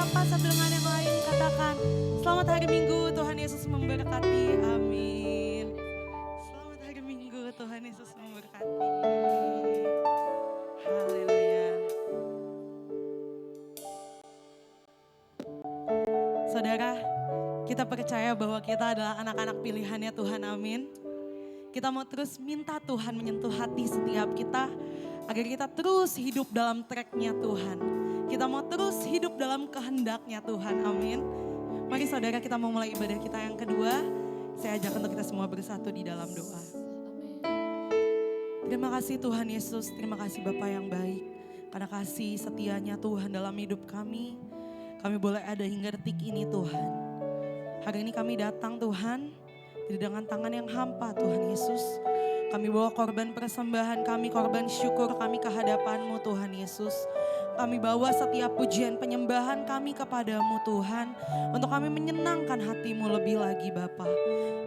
sapa satu dengan yang lain, katakan selamat hari Minggu, Tuhan Yesus memberkati, amin. Selamat hari Minggu, Tuhan Yesus memberkati. Haleluya. Saudara, kita percaya bahwa kita adalah anak-anak pilihannya Tuhan, amin. Kita mau terus minta Tuhan menyentuh hati setiap kita, agar kita terus hidup dalam track-Nya Tuhan. Kita mau terus hidup dalam kehendak-Nya Tuhan, amin. Mari saudara, kita mau mulai ibadah kita yang kedua. Saya ajak untuk kita semua bersatu di dalam doa. Terima kasih Tuhan Yesus, terima kasih Bapa yang baik. Karena kasih setianya Tuhan dalam hidup kami, kami boleh ada hingga detik ini Tuhan. Hari ini kami datang Tuhan, tidak dengan tangan yang hampa Tuhan Yesus. Kami bawa korban persembahan kami, korban syukur kami ke hadapan-Mu Tuhan Yesus. Kami bawa setiap pujian penyembahan kami kepadamu Tuhan. Untuk kami menyenangkan hati-Mu lebih lagi Bapa.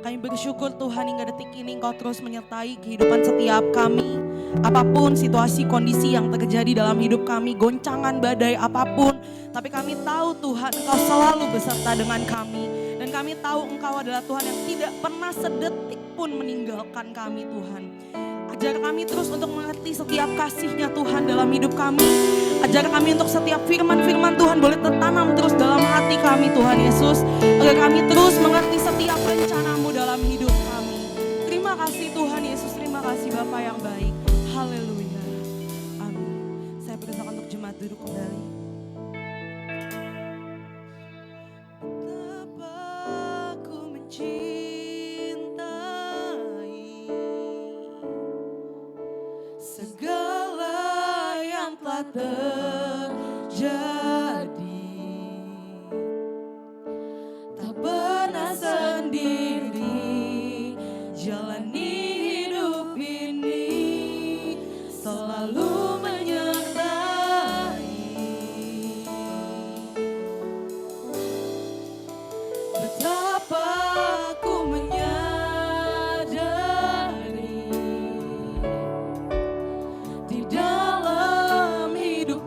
Kami bersyukur Tuhan hingga detik ini Engkau terus menyertai kehidupan setiap kami. Apapun situasi kondisi yang terjadi dalam hidup kami, goncangan badai apapun. Tapi kami tahu Tuhan Engkau selalu beserta dengan kami. Dan kami tahu Engkau adalah Tuhan yang tidak pernah sedetik pun meninggalkan kami Tuhan. Ajar kami terus untuk mengerti setiap kasih-Nya Tuhan dalam hidup kami. Ajar kami untuk setiap firman-firman Tuhan boleh tertanam terus dalam hati kami Tuhan Yesus. Agar kami terus mengerti setiap rencana-Mu dalam hidup kami. Terima kasih Tuhan Yesus, terima kasih Bapa yang baik. Haleluya. Amin. Saya persilakan untuk jemaat duduk kembali. Betapa ku mencintai segala yang telah terjadi. Tak pernah sendiri jalani hidup ini, selalu menyertai. Betapa ku menyadari di dalam hidup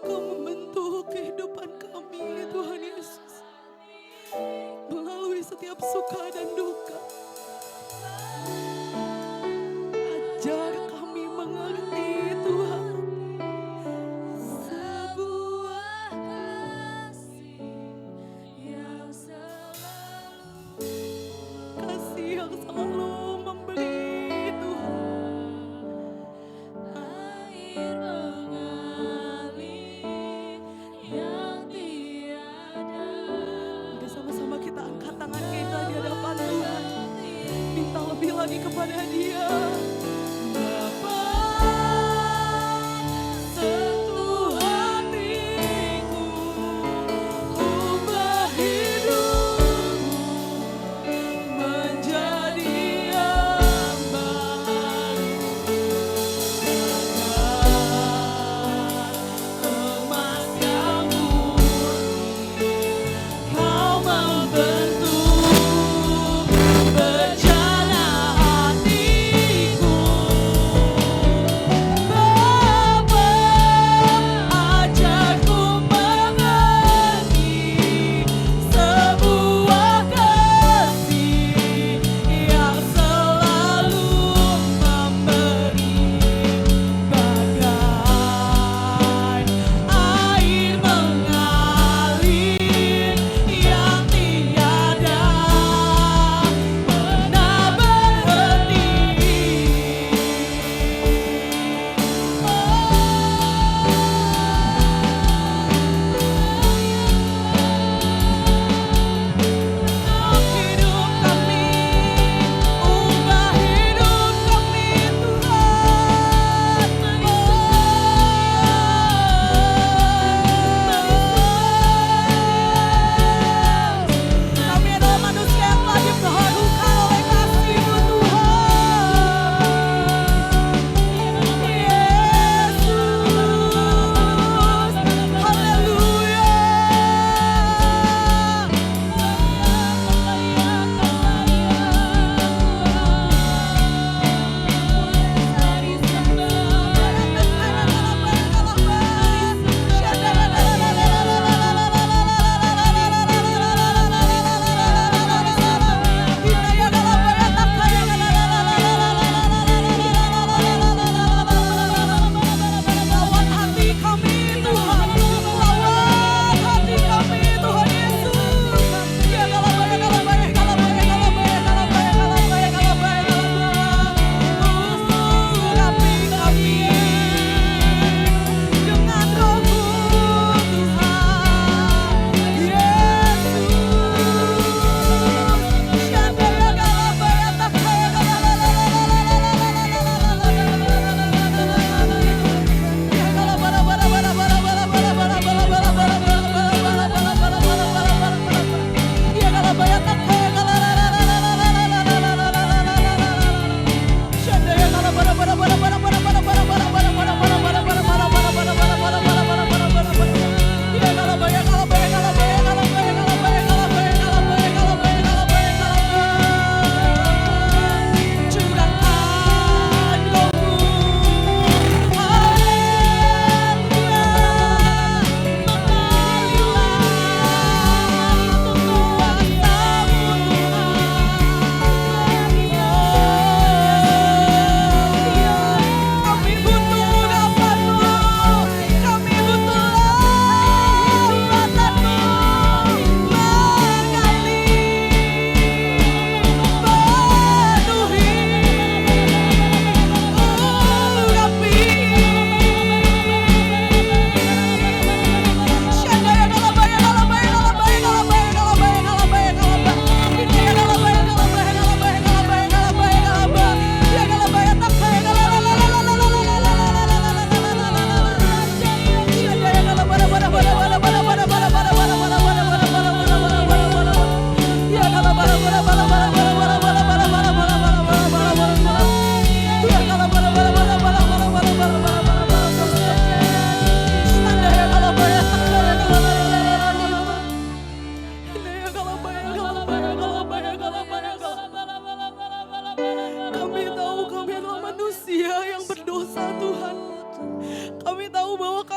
Engkau membentuk kehidupan kami Tuhan Yesus. Melalui setiap suka dan duka. Ajar kami mengerti Tuhan. Sebuah kasih yang selalu Kasih yang selalu memberi Tuhan. air mengalir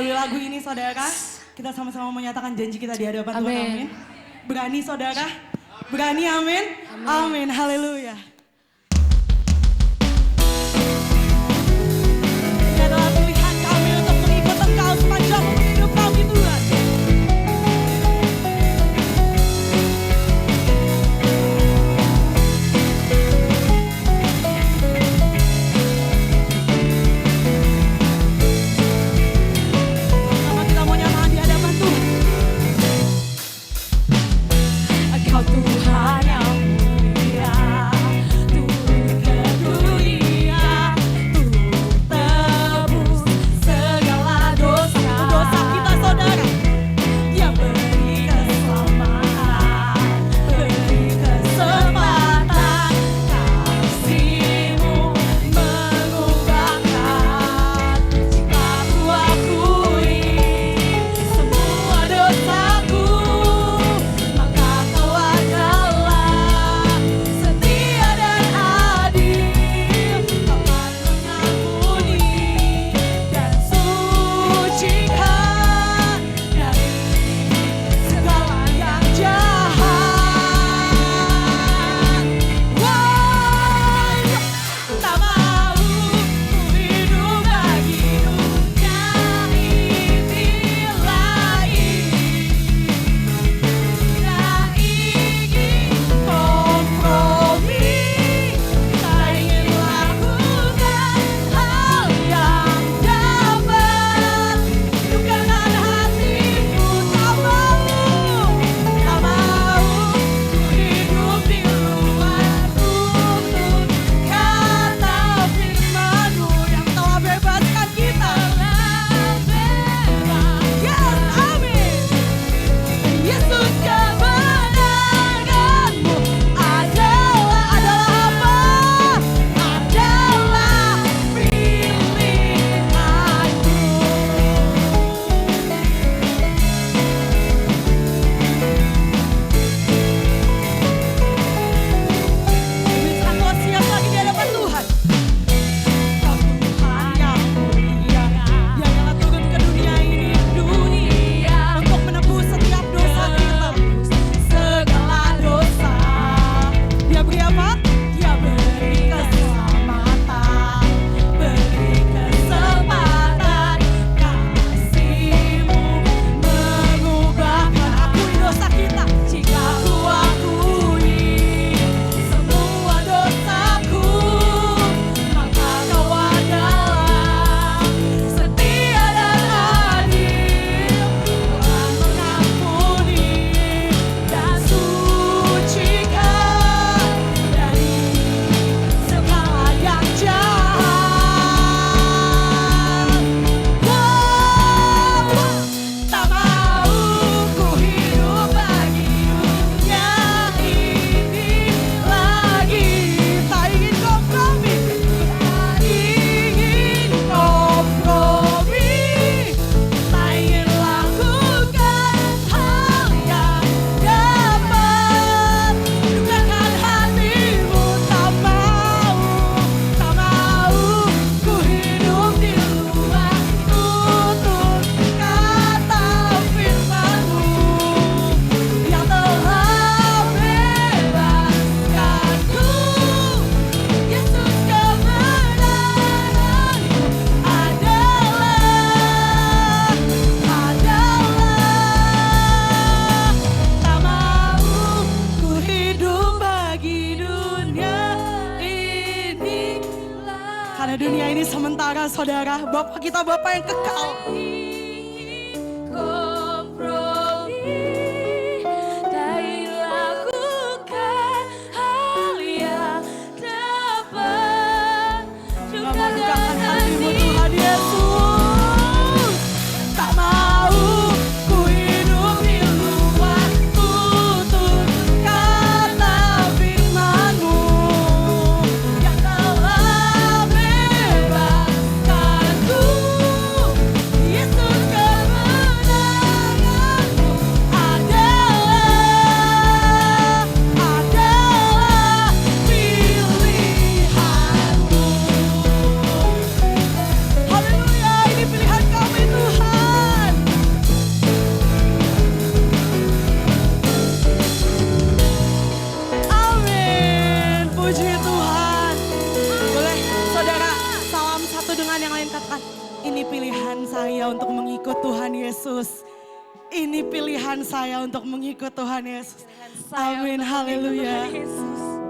Melalui lagu ini saudara, kita sama-sama menyatakan janji kita di hadapan Tuhan. Amin. Amin. Berani saudara? Berani, amin? Amin, haleluya. Ini adalah pilihan kami untuk mengikut Engkau sepanjang hidup kami Tuhan. Sama kita mau nyatakan di hadapan Tuhan. Engkau Tuhan yang mulia, turun ke dunia, untuk tebus segala dosa. Dosa kita saudara. Yang beri keselamatan, beri kesempatan, kasih-Mu mengubahkan. Jika ku akui semua dosaku, maka Kau adalah setia dan adil. Kau akan mengampuni dan sucikan dari segala yang jahat. Tak mau ku hidup bagi dunia ini lagi. Tak ingin kompromi, tak ingin lakukan hal yang dapat lukakan hatimu. Tak mau ku hidup di luar tuntun kata firman-Mu Yang telah bebaskan kita. Yes, amin. Yesus, kebenaran-Mu adalah apa? Adalah pilihanku. Bisa kau siap lagi di hadapan Tuhan. Kau Tuhan yang mulia, Dia yang turun ke dunia ini dunia untuk menebus setiap dosa kita. segala dosa. Dia beri apa? Dia beri keselamatan, beri kesempatan, kasih-Mu mengubahkan. Akui dosa kita. Jika ku akui semua dosaku, maka Kau adalah setia dan adil. Kau akan mengampuni dan sucikan dari segala yang jahat. Tak mau ku hidup bagi dunia ini lagi. Tak ingin kompromi. Tak ingin kompromi, tak ingin lakukan hal yang dapat lukakan hatimu. Tak mau ku hidup di luar tuntun kata firman-Mu yang telah bebaskanku. Yesus, kebenaran-Mu adalah tak mau ku hidup bagi dunia ini lagi. Karena dunia ini sementara saudara. Bapak kita Bapak yang kekal. Kompromi, tak ingin lakukan hal yang dapat Melukakan lukakan hatimu hati. Tuhan Yesus. Tak mau ku hidup di luar tuntun kata firman-Mu yang telah bebaskanku. Yesus, katakan, ini pilihan saya untuk mengikut Tuhan Yesus. Ini pilihan saya untuk mengikut Tuhan Yesus. Amin, haleluya.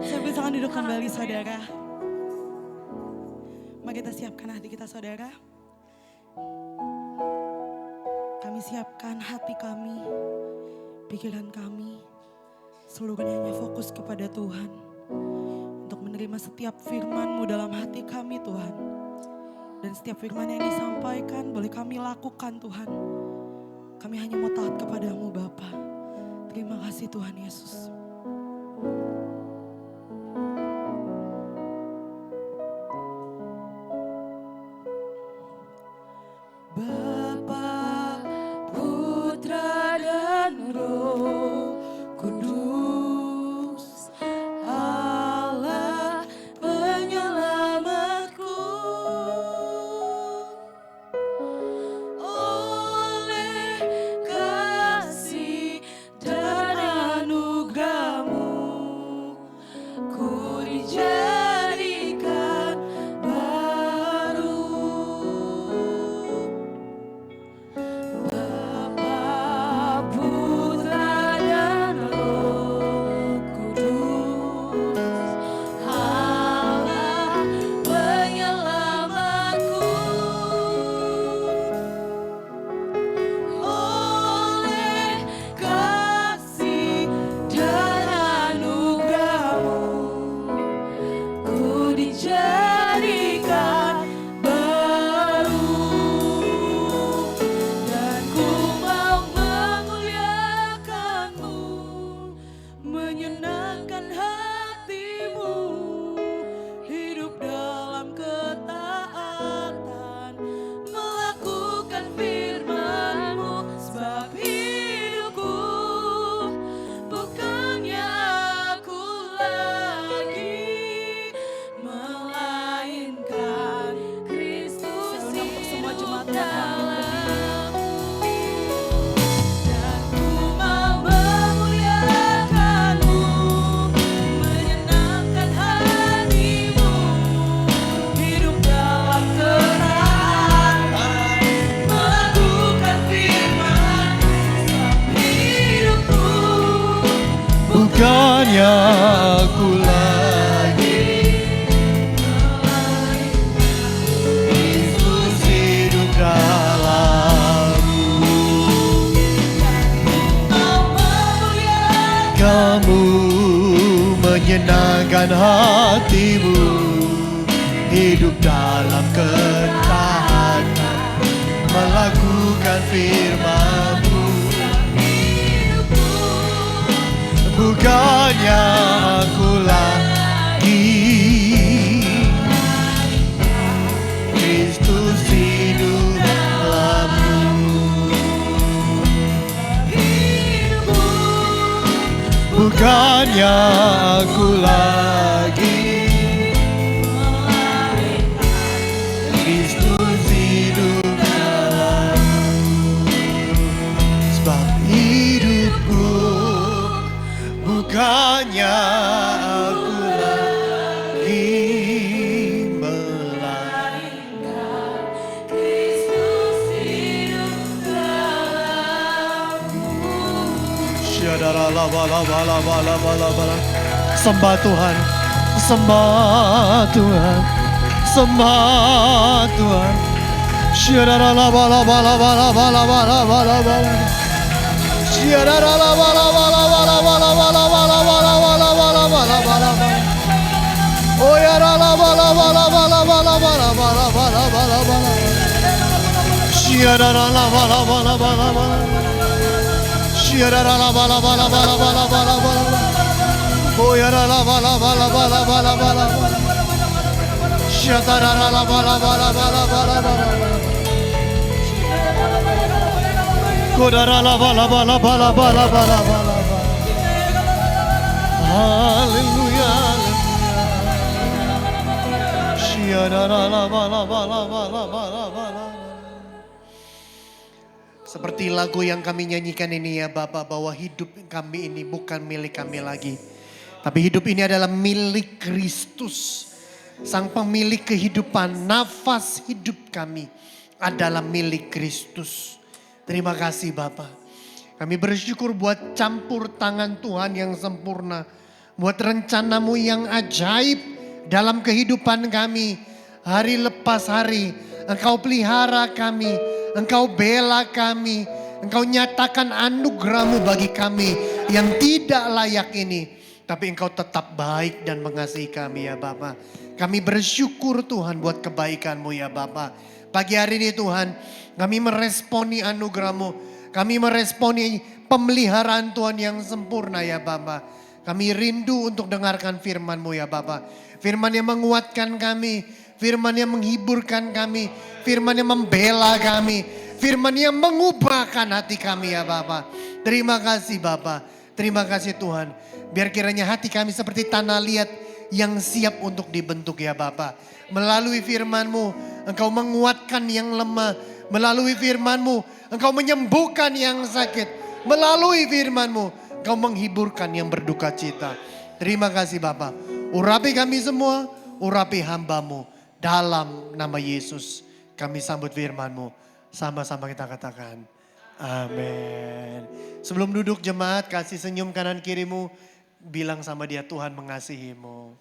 Saya silakan duduk kembali saudara. Mari kita siapkan hati kita saudara. Kami siapkan hati kami, pikiran kami, seluruhnya hanya fokus kepada Tuhan. Untuk menerima setiap firman-Mu dalam hati kami Tuhan. Dan setiap firman yang disampaikan boleh kami lakukan Tuhan. Kami hanya mau taat kepadamu Bapa. Terima kasih Tuhan Yesus. Bapa, Putra dan Roh Kudus, Allah penyelamatku. Oleh kasih dan anugerah-Mu, ku dijadikan baru. Bapa, Putra dan Roh Kudus, Allah penyelamatku. Oleh kasih dan anugerah-Mu, ku dijadikan baru. Dan ku mau memuliakan-Mu, menyenangkan hati-Mu, hidup dalam ketaatan, melakukan firman-Mu. Sebab hidupku bukannya aku lagi, melainkan Kristus Saya undang untuk semua jemaat hidup Tuhan. dalamku. Dan ku mau memuliakan-Mu, menyenangkan hati-Mu, hidup dalam ketaatan, melakukan firman-Mu. Sebab hidupku Bukannya aku lagi, Kristus hidup dalamku. mau memuliakan Kamu menyenangkan hati-Mu, hidup dalam ketaatan, melakukan firman-Mu. Bukannya aku lagi, Kristus hidup dalamku. Bukannya aku lagi, Kristus hidup dalamku. Sebab hidupku bukannya aku lagi, melainkan Kristus hidup dalamku. Syadara-la-ba-la-ba-la-ba-la-ba-la-ba-la. Sembah Tuhan, sembah Tuhan, sembah Tuhan. Syadara-la-ba-la-ba-la-ba-la-ba-la-ba-la-ba-la-ba-la. Syadara-la-ba-la-ba-la-ba-la-ba-la-ba-la-ba-la-ba-la-ba-la. Oh ya la-la-ba-la-ba-la-ba-la-ba-la-ba-la-ba-la-ba-la. Syadara-la-ba-la-ba-la-ba-la-ba-la. Syadara-la-ba-la-ba-la-ba-la-ba-la-ba-la. Oh ya la-la-ba-la-ba-la-ba-la-ba-la-ba-la. Syadara-la-ba-la-ba-la-ba-la-ba-la-ba-la. Kodara-la-ba-la-ba-la-ba-la-ba-la-ba-la. Haleluya. Syadara-la-ba-la-ba-la-ba-la-ba-la. Seperti lagu yang kami nyanyikan ini ya Bapak, bahwa hidup kami ini bukan milik kami lagi. Tapi hidup ini adalah milik Kristus. Sang pemilik kehidupan, nafas hidup kami adalah milik Kristus. Terima kasih Bapa. Kami bersyukur buat campur tangan Tuhan yang sempurna. Buat rencanamu yang ajaib dalam kehidupan kami. Hari lepas hari, Engkau pelihara kami, Engkau bela kami, Engkau nyatakan anugerah-Mu bagi kami yang tidak layak ini. Tapi Engkau tetap baik dan mengasihi kami ya Bapa. Kami bersyukur Tuhan buat kebaikan-Mu ya Bapa. Pagi hari ini Tuhan, kami meresponi anugerah-Mu. Kami meresponi pemeliharaan Tuhan yang sempurna ya Bapa. Kami rindu untuk dengarkan firman-Mu ya Bapa. Firman yang menguatkan kami, firman yang menghiburkan kami, firman yang membela kami, firman yang mengubahkan hati kami ya Bapa. Terima kasih Bapa, terima kasih Tuhan. Biar kiranya hati kami seperti tanah liat yang siap untuk dibentuk ya Bapa. Melalui firman-Mu, Engkau menguatkan yang lemah. Melalui firman-Mu, Engkau menyembuhkan yang sakit. Melalui firman-Mu, Engkau menghiburkan yang berduka cita. Terima kasih Bapa. Urapi kami semua, urapi hamba-Mu. Dalam nama Yesus kami sambut firman-Mu. Sama-sama kita katakan, amin. Sebelum duduk jemaat, kasih senyum kanan kirimu. Bilang sama dia, Tuhan mengasihimu.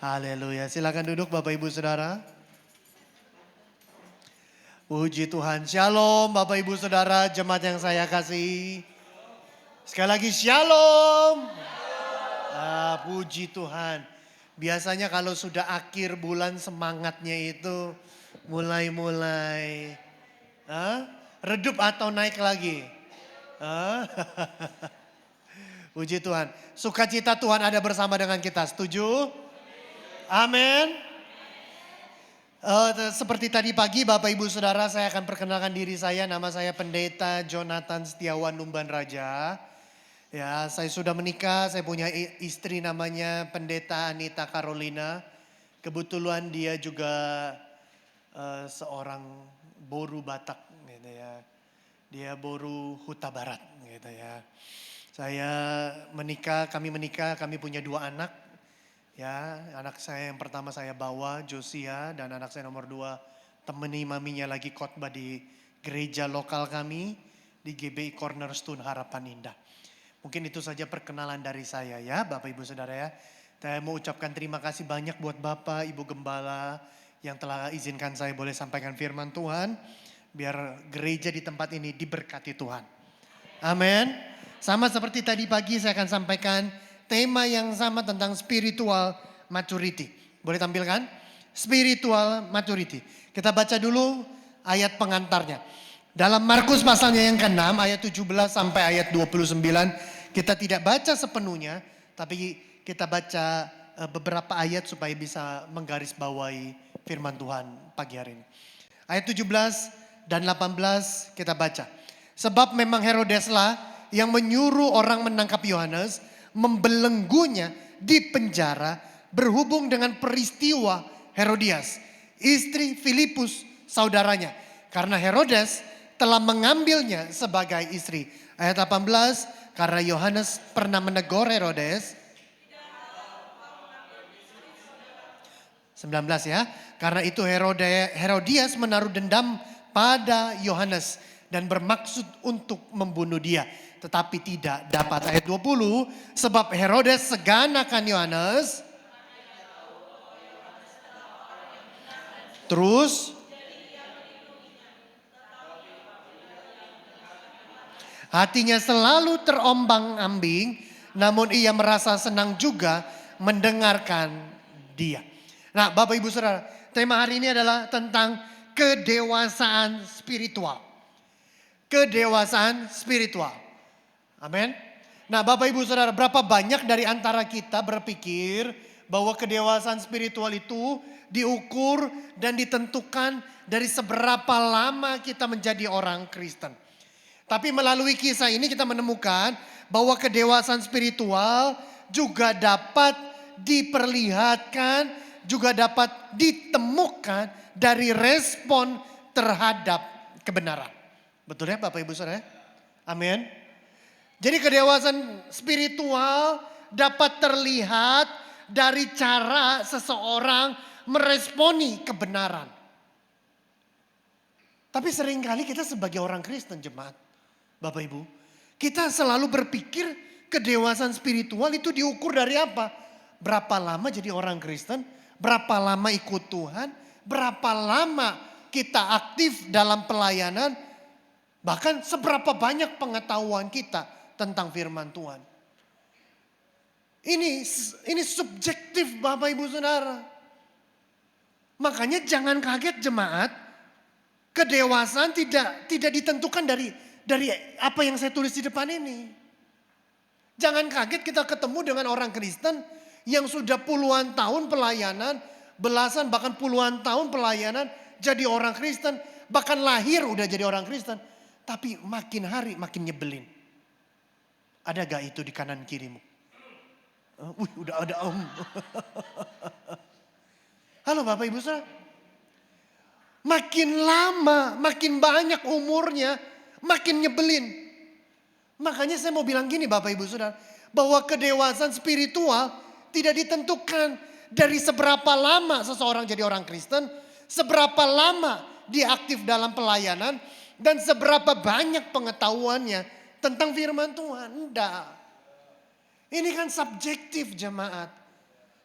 Haleluya. Silakan duduk Bapak Ibu Saudara. Puji Tuhan. Shalom Bapak Ibu Saudara, jemaat yang saya kasih. Sekali lagi shalom. Puji Tuhan. Biasanya kalau sudah akhir bulan semangatnya itu mulai-mulai. Redup atau naik lagi? Puji Tuhan. Sukacita Tuhan ada bersama dengan kita. Setuju? Amin. Seperti tadi pagi Bapak Ibu Saudara, saya akan perkenalkan diri saya. Nama saya Pendeta Jonathan Setiawan Numban Raja. Ya, saya sudah menikah, saya punya istri namanya Pendeta Anita Carolina. Kebetulan dia juga seorang Boru Batak gitu ya. Dia Boru Huta Barat gitu ya. Kami menikah, kami punya 2 anak. Ya, anak saya yang pertama saya bawa, Josia, dan anak saya nomor 2 temani maminya lagi khotbah di gereja lokal kami di GBI Cornerstone Harapan Indah. Mungkin itu saja perkenalan dari saya ya Bapak Ibu Saudara ya. Saya mau ucapkan terima kasih banyak buat Bapak Ibu Gembala yang telah izinkan saya boleh sampaikan firman Tuhan. Biar gereja di tempat ini diberkati Tuhan. Amin. Sama seperti tadi pagi saya akan sampaikan tema yang sama tentang spiritual maturity. Boleh tampilkan? Spiritual maturity. Kita baca dulu ayat pengantarnya. Dalam Markus pasalnya yang ke-6 ayat 17 sampai ayat 29. Kita tidak baca sepenuhnya, tapi kita baca beberapa ayat supaya bisa menggarisbawahi firman Tuhan pagi hari ini. Ayat 17 dan 18 kita baca. Sebab memang Herodeslah yang menyuruh orang menangkap Yohanes, membelenggunya di penjara berhubung dengan peristiwa Herodias, istri Filipus saudaranya. Karena Herodes telah mengambilnya sebagai istri. Ayat 18, karena Yohanes pernah menegur Herodes. 19 ya, karena itu Herodias menaruh dendam pada Yohanes dan bermaksud untuk membunuh dia. Tetapi tidak dapat. Ayat 20, sebab Herodes segan akan Yohanes. Terus hatinya selalu terombang-ambing, namun ia merasa senang juga mendengarkan dia. Nah Bapak Ibu Saudara, tema hari ini adalah tentang kedewasaan spiritual. Kedewasaan spiritual. Amin. Nah Bapak Ibu Saudara, berapa banyak dari antara kita berpikir bahwa kedewasaan spiritual itu diukur dan ditentukan dari seberapa lama kita menjadi orang Kristen. Tapi melalui kisah ini kita menemukan bahwa kedewasaan spiritual juga dapat diperlihatkan, juga dapat ditemukan dari respon terhadap kebenaran. Betul ya Bapak Ibu Saudara? Amin. Jadi kedewasaan spiritual dapat terlihat dari cara seseorang meresponi kebenaran. Tapi seringkali kita sebagai orang Kristen jemaat, Bapak Ibu, kita selalu berpikir kedewasaan spiritual itu diukur dari apa? Berapa lama jadi orang Kristen, berapa lama ikut Tuhan, berapa lama kita aktif dalam pelayanan, bahkan seberapa banyak pengetahuan kita tentang firman Tuhan. Ini subjektif Bapak Ibu Saudara. Makanya jangan kaget jemaat, kedewasaan tidak ditentukan dari apa yang saya tulis di depan ini. Jangan kaget kita ketemu dengan orang Kristen yang sudah puluhan tahun pelayanan, belasan bahkan puluhan tahun pelayanan jadi orang Kristen, bahkan lahir udah jadi orang Kristen, tapi makin hari makin nyebelin. Ada gak itu di kanan kirimu? Udah ada om. Halo Bapak Ibu Saudara. Makin lama, makin banyak umurnya, makin nyebelin. Makanya saya mau bilang gini Bapak Ibu Saudara, bahwa kedewasaan spiritual tidak ditentukan dari seberapa lama seseorang jadi orang Kristen, seberapa lama dia aktif dalam pelayanan, dan seberapa banyak pengetahuannya tentang firman Tuhan. Enggak. Ini kan subjektif jemaat.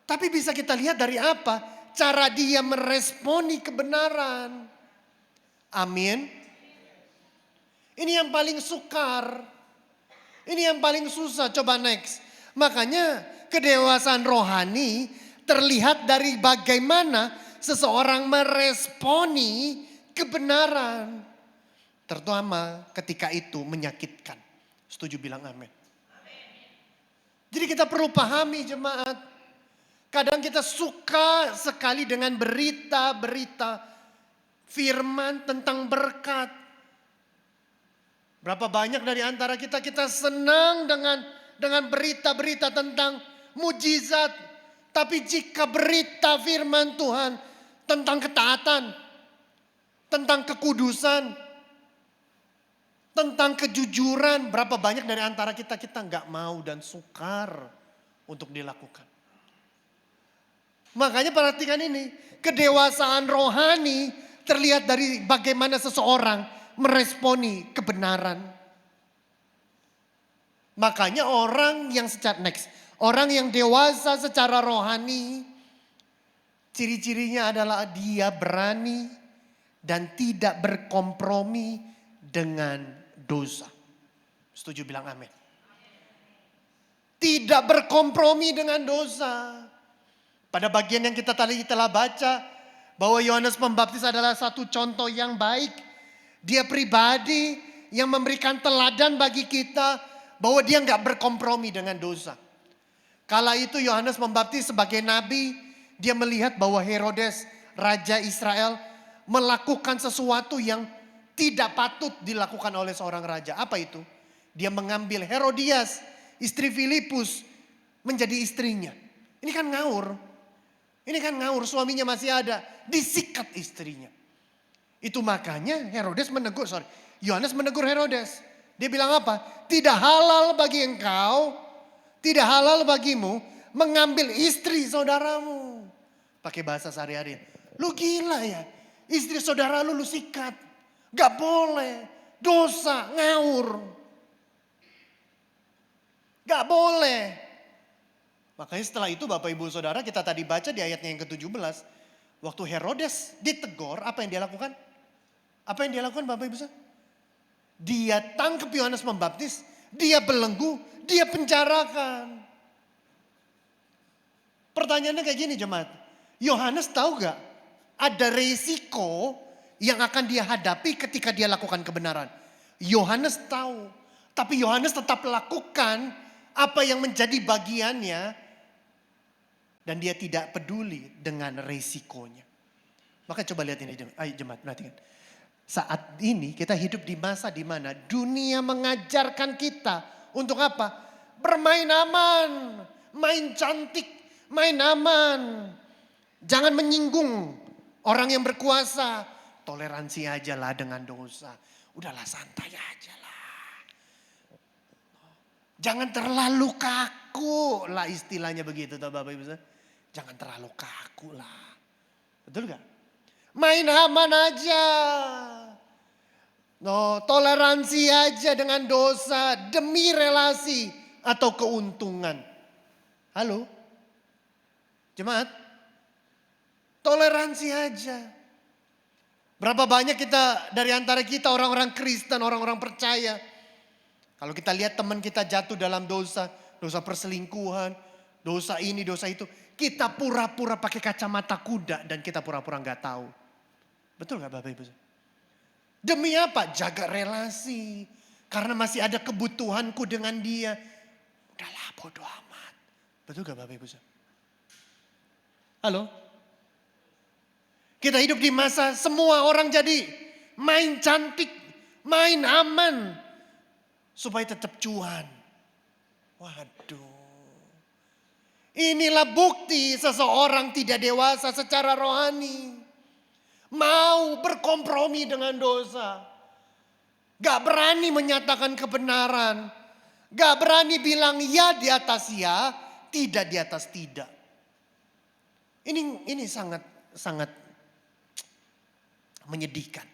Tapi bisa kita lihat dari apa? Cara dia meresponi kebenaran. Amin. Ini yang paling sukar. Ini yang paling susah. Coba next. Makanya kedewasaan rohani terlihat dari bagaimana seseorang meresponi kebenaran. Terutama ketika itu menyakitkan. Setuju bilang amin. Jadi kita perlu pahami jemaat. Kadang kita suka sekali dengan berita-berita firman tentang berkat. Berapa banyak dari antara kita senang dengan berita-berita tentang mujizat. Tapi jika berita firman Tuhan tentang ketaatan, tentang kekudusan, tentang kejujuran, berapa banyak dari antara kita nggak mau dan sukar untuk dilakukan. Makanya perhatikan ini, kedewasaan rohani terlihat dari bagaimana seseorang meresponi kebenaran. Makanya orang yang dewasa secara rohani, ciri-cirinya adalah dia berani dan tidak berkompromi dengan dosa. Setuju bilang amin. Tidak berkompromi dengan dosa. Pada bagian yang kita tadi telah baca, bahwa Yohanes Pembaptis adalah satu contoh yang baik. Dia pribadi yang memberikan teladan bagi kita bahwa dia nggak berkompromi dengan dosa. Kala itu Yohanes Pembaptis sebagai nabi, dia melihat bahwa Herodes, raja Israel, melakukan sesuatu yang tidak patut dilakukan oleh seorang raja. Apa itu? Dia mengambil Herodias, istri Filipus, menjadi istrinya. Ini kan ngawur. Ini kan ngawur, suaminya masih ada. Disikat istrinya. Itu makanya Yohanes menegur Herodes. Dia bilang apa? Tidak halal bagi engkau, tidak halal bagimu mengambil istri saudaramu. Pakai bahasa sehari-hari. Lu gila ya? Istri saudara lu sikat. Gak boleh, dosa, ngawur. Gak boleh. Makanya setelah itu Bapak Ibu Saudara kita tadi baca di ayatnya yang ke-17. Waktu Herodes ditegur, apa yang dia lakukan? Apa yang dia lakukan Bapak Ibu Saudara? Dia tangkap Yohanes Pembaptis, dia belenggu, dia penjarakan. Pertanyaannya kayak gini jemaat. Yohanes tahu gak? Ada resiko yang akan dia hadapi ketika dia lakukan kebenaran. Yohanes tahu. Tapi Yohanes tetap lakukan apa yang menjadi bagiannya. Dan dia tidak peduli dengan resikonya. Maka coba lihat ini, ayo jemaat perhatikan. Saat ini kita hidup di masa di mana dunia mengajarkan kita untuk apa? Bermain aman, main cantik, main aman. Jangan menyinggung orang yang berkuasa. Toleransi aja lah dengan dosa. Udahlah santai aja lah. Jangan terlalu kaku lah istilahnya begitu toh Bapak Ibu. Jangan terlalu kaku lah. Betul gak? Main aman aja. No, toleransi aja dengan dosa demi relasi atau keuntungan. Halo? Jemaat? Toleransi aja. Berapa banyak kita dari antara kita orang-orang Kristen, orang-orang percaya. Kalau kita lihat teman kita jatuh dalam dosa, dosa perselingkuhan, dosa ini, dosa itu. Kita pura-pura pakai kacamata kuda dan kita pura-pura nggak tahu. Betul gak Bapak Ibu? Demi apa? Jaga relasi. Karena masih ada kebutuhanku dengan dia. Udahlah bodo amat. Betul gak Bapak Ibu? Halo? Kita hidup di masa semua orang jadi main cantik, main aman. Supaya tetap cuan. Waduh. Inilah bukti seseorang tidak dewasa secara rohani. Mau berkompromi dengan dosa. Gak berani menyatakan kebenaran. Gak berani bilang ya di atas ya, tidak di atas tidak. Ini sangat menyedihkan.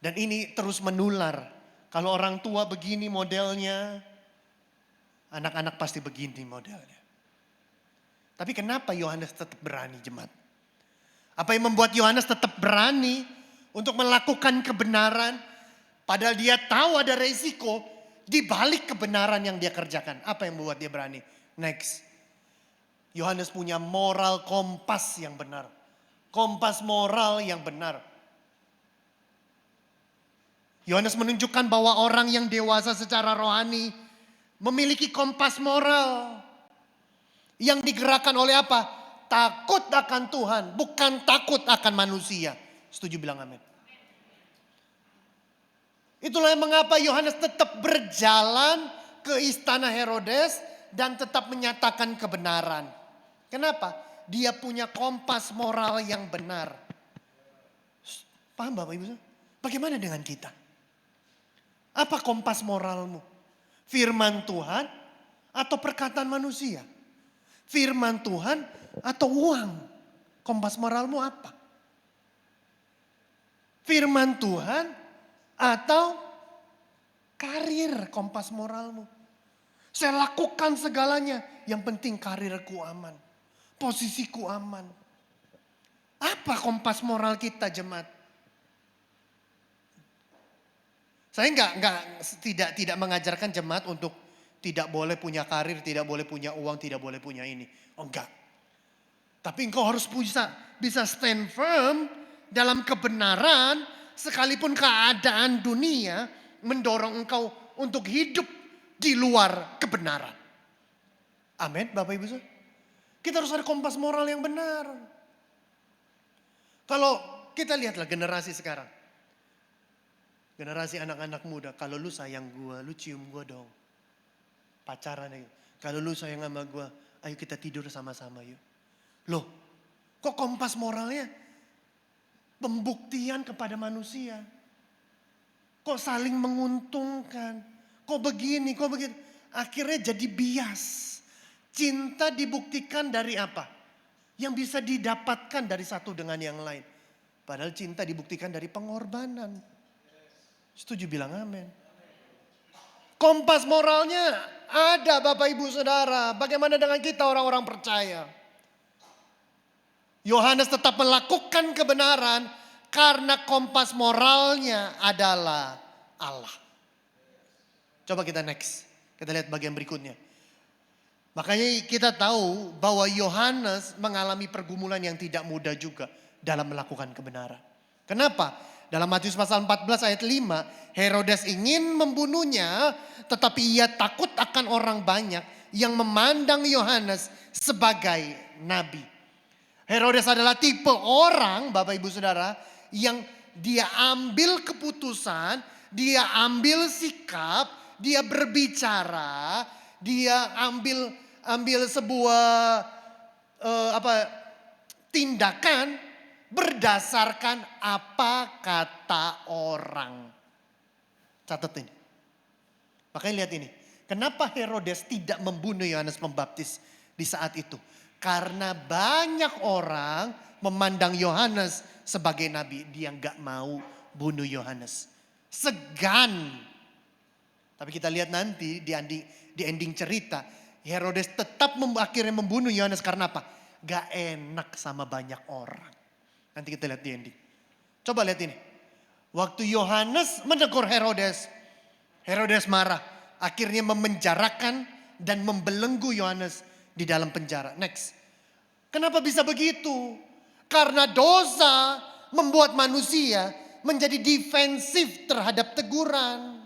Dan ini terus menular. Kalau orang tua begini modelnya, anak-anak pasti begini modelnya. Tapi kenapa Yohanes tetap berani jemaat? Apa yang membuat Yohanes tetap berani untuk melakukan kebenaran? Padahal dia tahu ada resiko di balik kebenaran yang dia kerjakan. Apa yang membuat dia berani? Next. Yohanes punya moral kompas yang benar. Kompas moral yang benar. Yohanes menunjukkan bahwa orang yang dewasa secara rohani memiliki kompas moral yang digerakkan oleh apa? Takut akan Tuhan, bukan takut akan manusia. Setuju bilang amin. Itulah mengapa Yohanes tetap berjalan ke istana Herodes dan tetap menyatakan kebenaran. Kenapa? Dia punya kompas moral yang benar. Paham Bapak Ibu? Bagaimana dengan kita? Apa kompas moralmu? Firman Tuhan atau perkataan manusia? Firman Tuhan atau uang? Kompas moralmu apa? Firman Tuhan atau karir kompas moralmu? Saya lakukan segalanya, yang penting karirku aman. Posisiku aman. Apa kompas moral kita jemaat? Saya tidak mengajarkan jemaat untuk tidak boleh punya karir, tidak boleh punya uang, tidak boleh punya ini. Oh enggak. Tapi engkau harus bisa stand firm dalam kebenaran sekalipun keadaan dunia mendorong engkau untuk hidup di luar kebenaran. Amin Bapak Ibu. Kita harus ada kompas moral yang benar. Kalau kita lihatlah generasi sekarang. Generasi anak-anak muda, kalau lu sayang gua, lu cium gua dong. Pacaran aja. Kalau lu sayang sama gua, ayo kita tidur sama-sama yuk. Loh, kok kompas moralnya pembuktian kepada manusia? Kok saling menguntungkan? Kok begini, kok begitu? Akhirnya jadi bias. Cinta dibuktikan dari apa? Yang bisa didapatkan dari satu dengan yang lain. Padahal cinta dibuktikan dari pengorbanan. Setuju bilang amin. Kompas moralnya ada Bapak Ibu Saudara. Bagaimana dengan kita orang-orang percaya? Yohanes tetap melakukan kebenaran karena kompas moralnya adalah Allah. Coba kita next. Kita lihat bagian berikutnya. Makanya kita tahu bahwa Yohanes mengalami pergumulan yang tidak mudah juga dalam melakukan kebenaran. Kenapa? Dalam Matius pasal 14 ayat 5, Herodes ingin membunuhnya, tetapi ia takut akan orang banyak yang memandang Yohanes sebagai nabi. Herodes adalah tipe orang, Bapak Ibu Saudara, yang dia ambil keputusan, dia ambil sikap, dia berbicara, dia ambil sebuah tindakan berdasarkan apa kata orang. Catat ini. Makanya lihat ini. Kenapa Herodes tidak membunuh Yohanes Pembaptis di saat itu? Karena banyak orang memandang Yohanes sebagai nabi. Dia nggak mau bunuh Yohanes. Segan. Tapi kita lihat nanti di ending cerita. Herodes tetap akhirnya membunuh Yohanes karena apa? Gak enak sama banyak orang. Nanti kita lihat di ending. Coba lihat ini. Waktu Yohanes menegur Herodes. Herodes marah. Akhirnya memenjarakan dan membelenggu Yohanes di dalam penjara. Next. Kenapa bisa begitu? Karena dosa membuat manusia menjadi defensif terhadap teguran.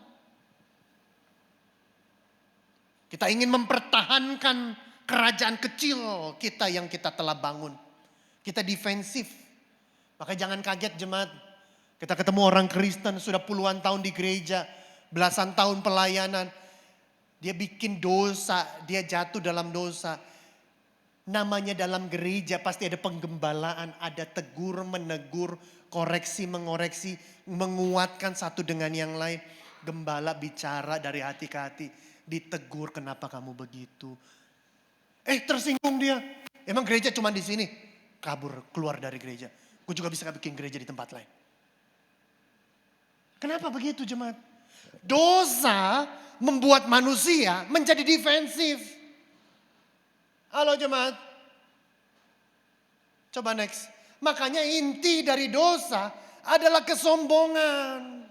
Kita ingin mempertahankan kerajaan kecil kita yang kita telah bangun. Kita defensif. Maka jangan kaget jemaat. Kita ketemu orang Kristen sudah puluhan tahun di gereja. Belasan tahun pelayanan. Dia bikin dosa. Dia jatuh dalam dosa. Namanya dalam gereja pasti ada penggembalaan. Ada tegur, menegur, koreksi, mengoreksi. Menguatkan satu dengan yang lain. Gembala bicara dari hati ke hati. Ditegur, kenapa kamu begitu? Tersinggung dia. Emang gereja cuma di sini? Kabur, keluar dari gereja. Gue juga bisa bikin gereja di tempat lain. Kenapa begitu jemaat? Dosa membuat manusia menjadi defensif. Halo jemaat. Coba next. Makanya inti dari dosa adalah kesombongan.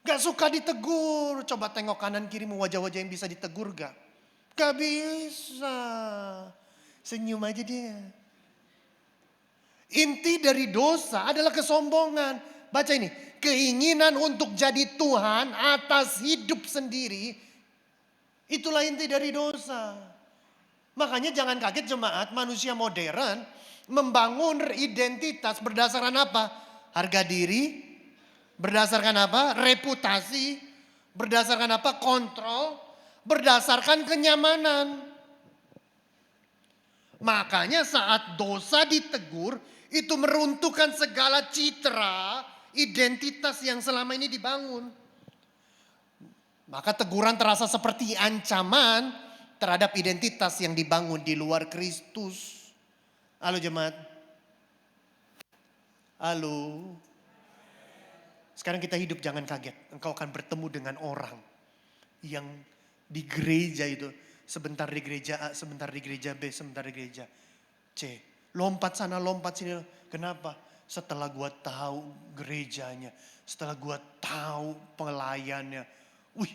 Gak suka ditegur. Coba tengok kanan kirimu wajah-wajah yang bisa ditegur gak? Gak bisa. Senyum aja dia. Inti dari dosa adalah kesombongan. Baca ini. Keinginan untuk jadi Tuhan atas hidup sendiri. Itulah inti dari dosa. Makanya jangan kaget jemaat, manusia modern membangun identitas berdasarkan apa? Harga diri. Berdasarkan apa? Reputasi. Berdasarkan apa? Kontrol. Berdasarkan kenyamanan. Makanya saat dosa ditegur, itu meruntuhkan segala citra, identitas yang selama ini dibangun. Maka teguran terasa seperti ancaman terhadap identitas yang dibangun di luar Kristus. Halo jemaat. Halo. Sekarang kita hidup jangan kaget. Engkau akan bertemu dengan orang yang di gereja itu. Sebentar di gereja A, sebentar di gereja B, sebentar di gereja C. Lompat sana, lompat sini. Kenapa? Setelah gua tahu gerejanya. Setelah gua tahu pelayannya. Wih,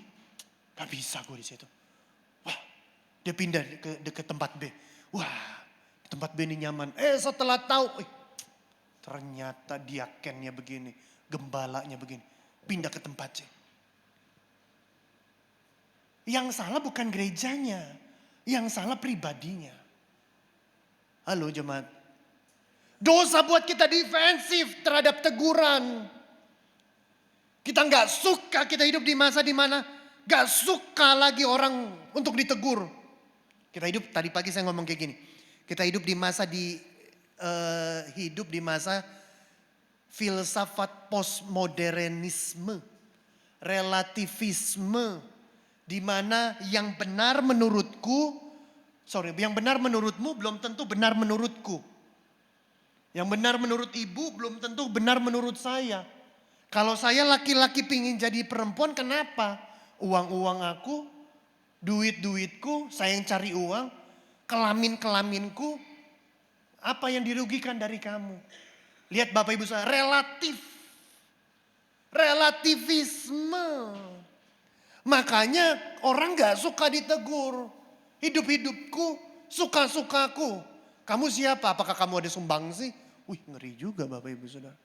gak bisa gue di situ. Wah, dia pindah ke tempat B. Wah, tempat B ini nyaman. Setelah tahu, ternyata diakennya begini, gembalanya begini. Pindah ke tempat C. Yang salah bukan gerejanya, yang salah pribadinya. Halo jemaat. Dosa buat kita defensif terhadap teguran. Kita nggak suka kita hidup di masa dimana nggak suka lagi orang untuk ditegur. Kita hidup tadi pagi saya ngomong kayak gini. Kita hidup di masa filsafat postmodernisme, relativisme, di mana yang benar menurutmu belum tentu benar menurutku. Yang benar menurut ibu belum tentu benar menurut saya. Kalau saya laki-laki pingin jadi perempuan, kenapa? Uang-uang aku, duit-duitku, saya yang cari uang, kelamin-kelaminku, apa yang dirugikan dari kamu? Lihat Bapak Ibu saya, relativisme. Makanya orang gak suka ditegur. Hidup-hidupku, suka-sukaku. Kamu siapa? Apakah kamu ada sumbangsi? Wih, ngeri juga Bapak Ibu Saudara.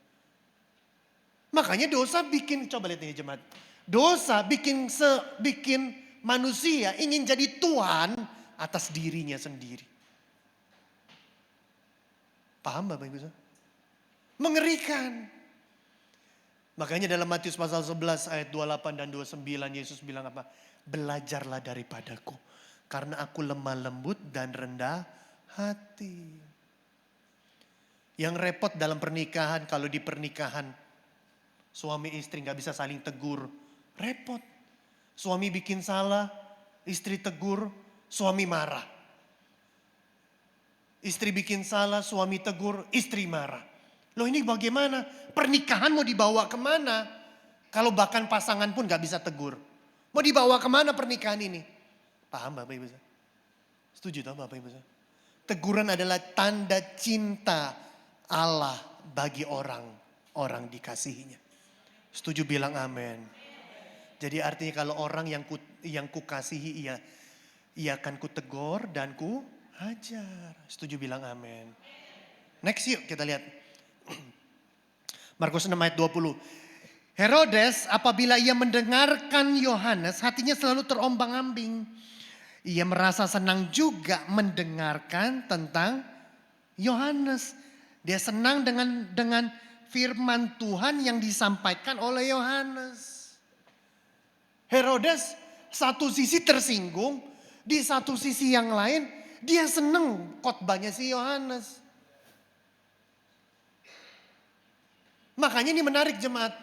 Makanya dosa bikin, coba lihat ini jemaat. Dosa bikin manusia ingin jadi Tuhan atas dirinya sendiri. Paham Bapak Ibu Saudara? Mengerikan. Makanya dalam Matius pasal 11 ayat 28 dan 29 Yesus bilang apa? Belajarlah daripadaku. Karena aku lemah lembut dan rendah hati. Yang repot dalam pernikahan, kalau di pernikahan suami istri gak bisa saling tegur. Repot. Suami bikin salah, istri tegur, suami marah. Istri bikin salah, suami tegur, istri marah. Loh ini bagaimana? Pernikahan mau dibawa kemana? Kalau bahkan pasangan pun gak bisa tegur. Mau dibawa kemana pernikahan ini? Paham Bapak Ibu? Setuju toh Bapak Ibu? Teguran adalah tanda cinta Allah bagi orang dikasihinya. Setuju bilang amin. Jadi artinya kalau orang yang kukasihi ia akan kutegur dan ku hajar. Setuju bilang amin. Next yuk kita lihat. Markus 6 ayat 20. Herodes apabila ia mendengarkan Yohanes hatinya selalu terombang-ambing. Ia merasa senang juga mendengarkan tentang Yohanes. Dia senang dengan firman Tuhan yang disampaikan oleh Yohanes. Herodes satu sisi tersinggung, di satu sisi yang lain dia senang khotbahnya si Yohanes. Makanya ini menarik jemaat.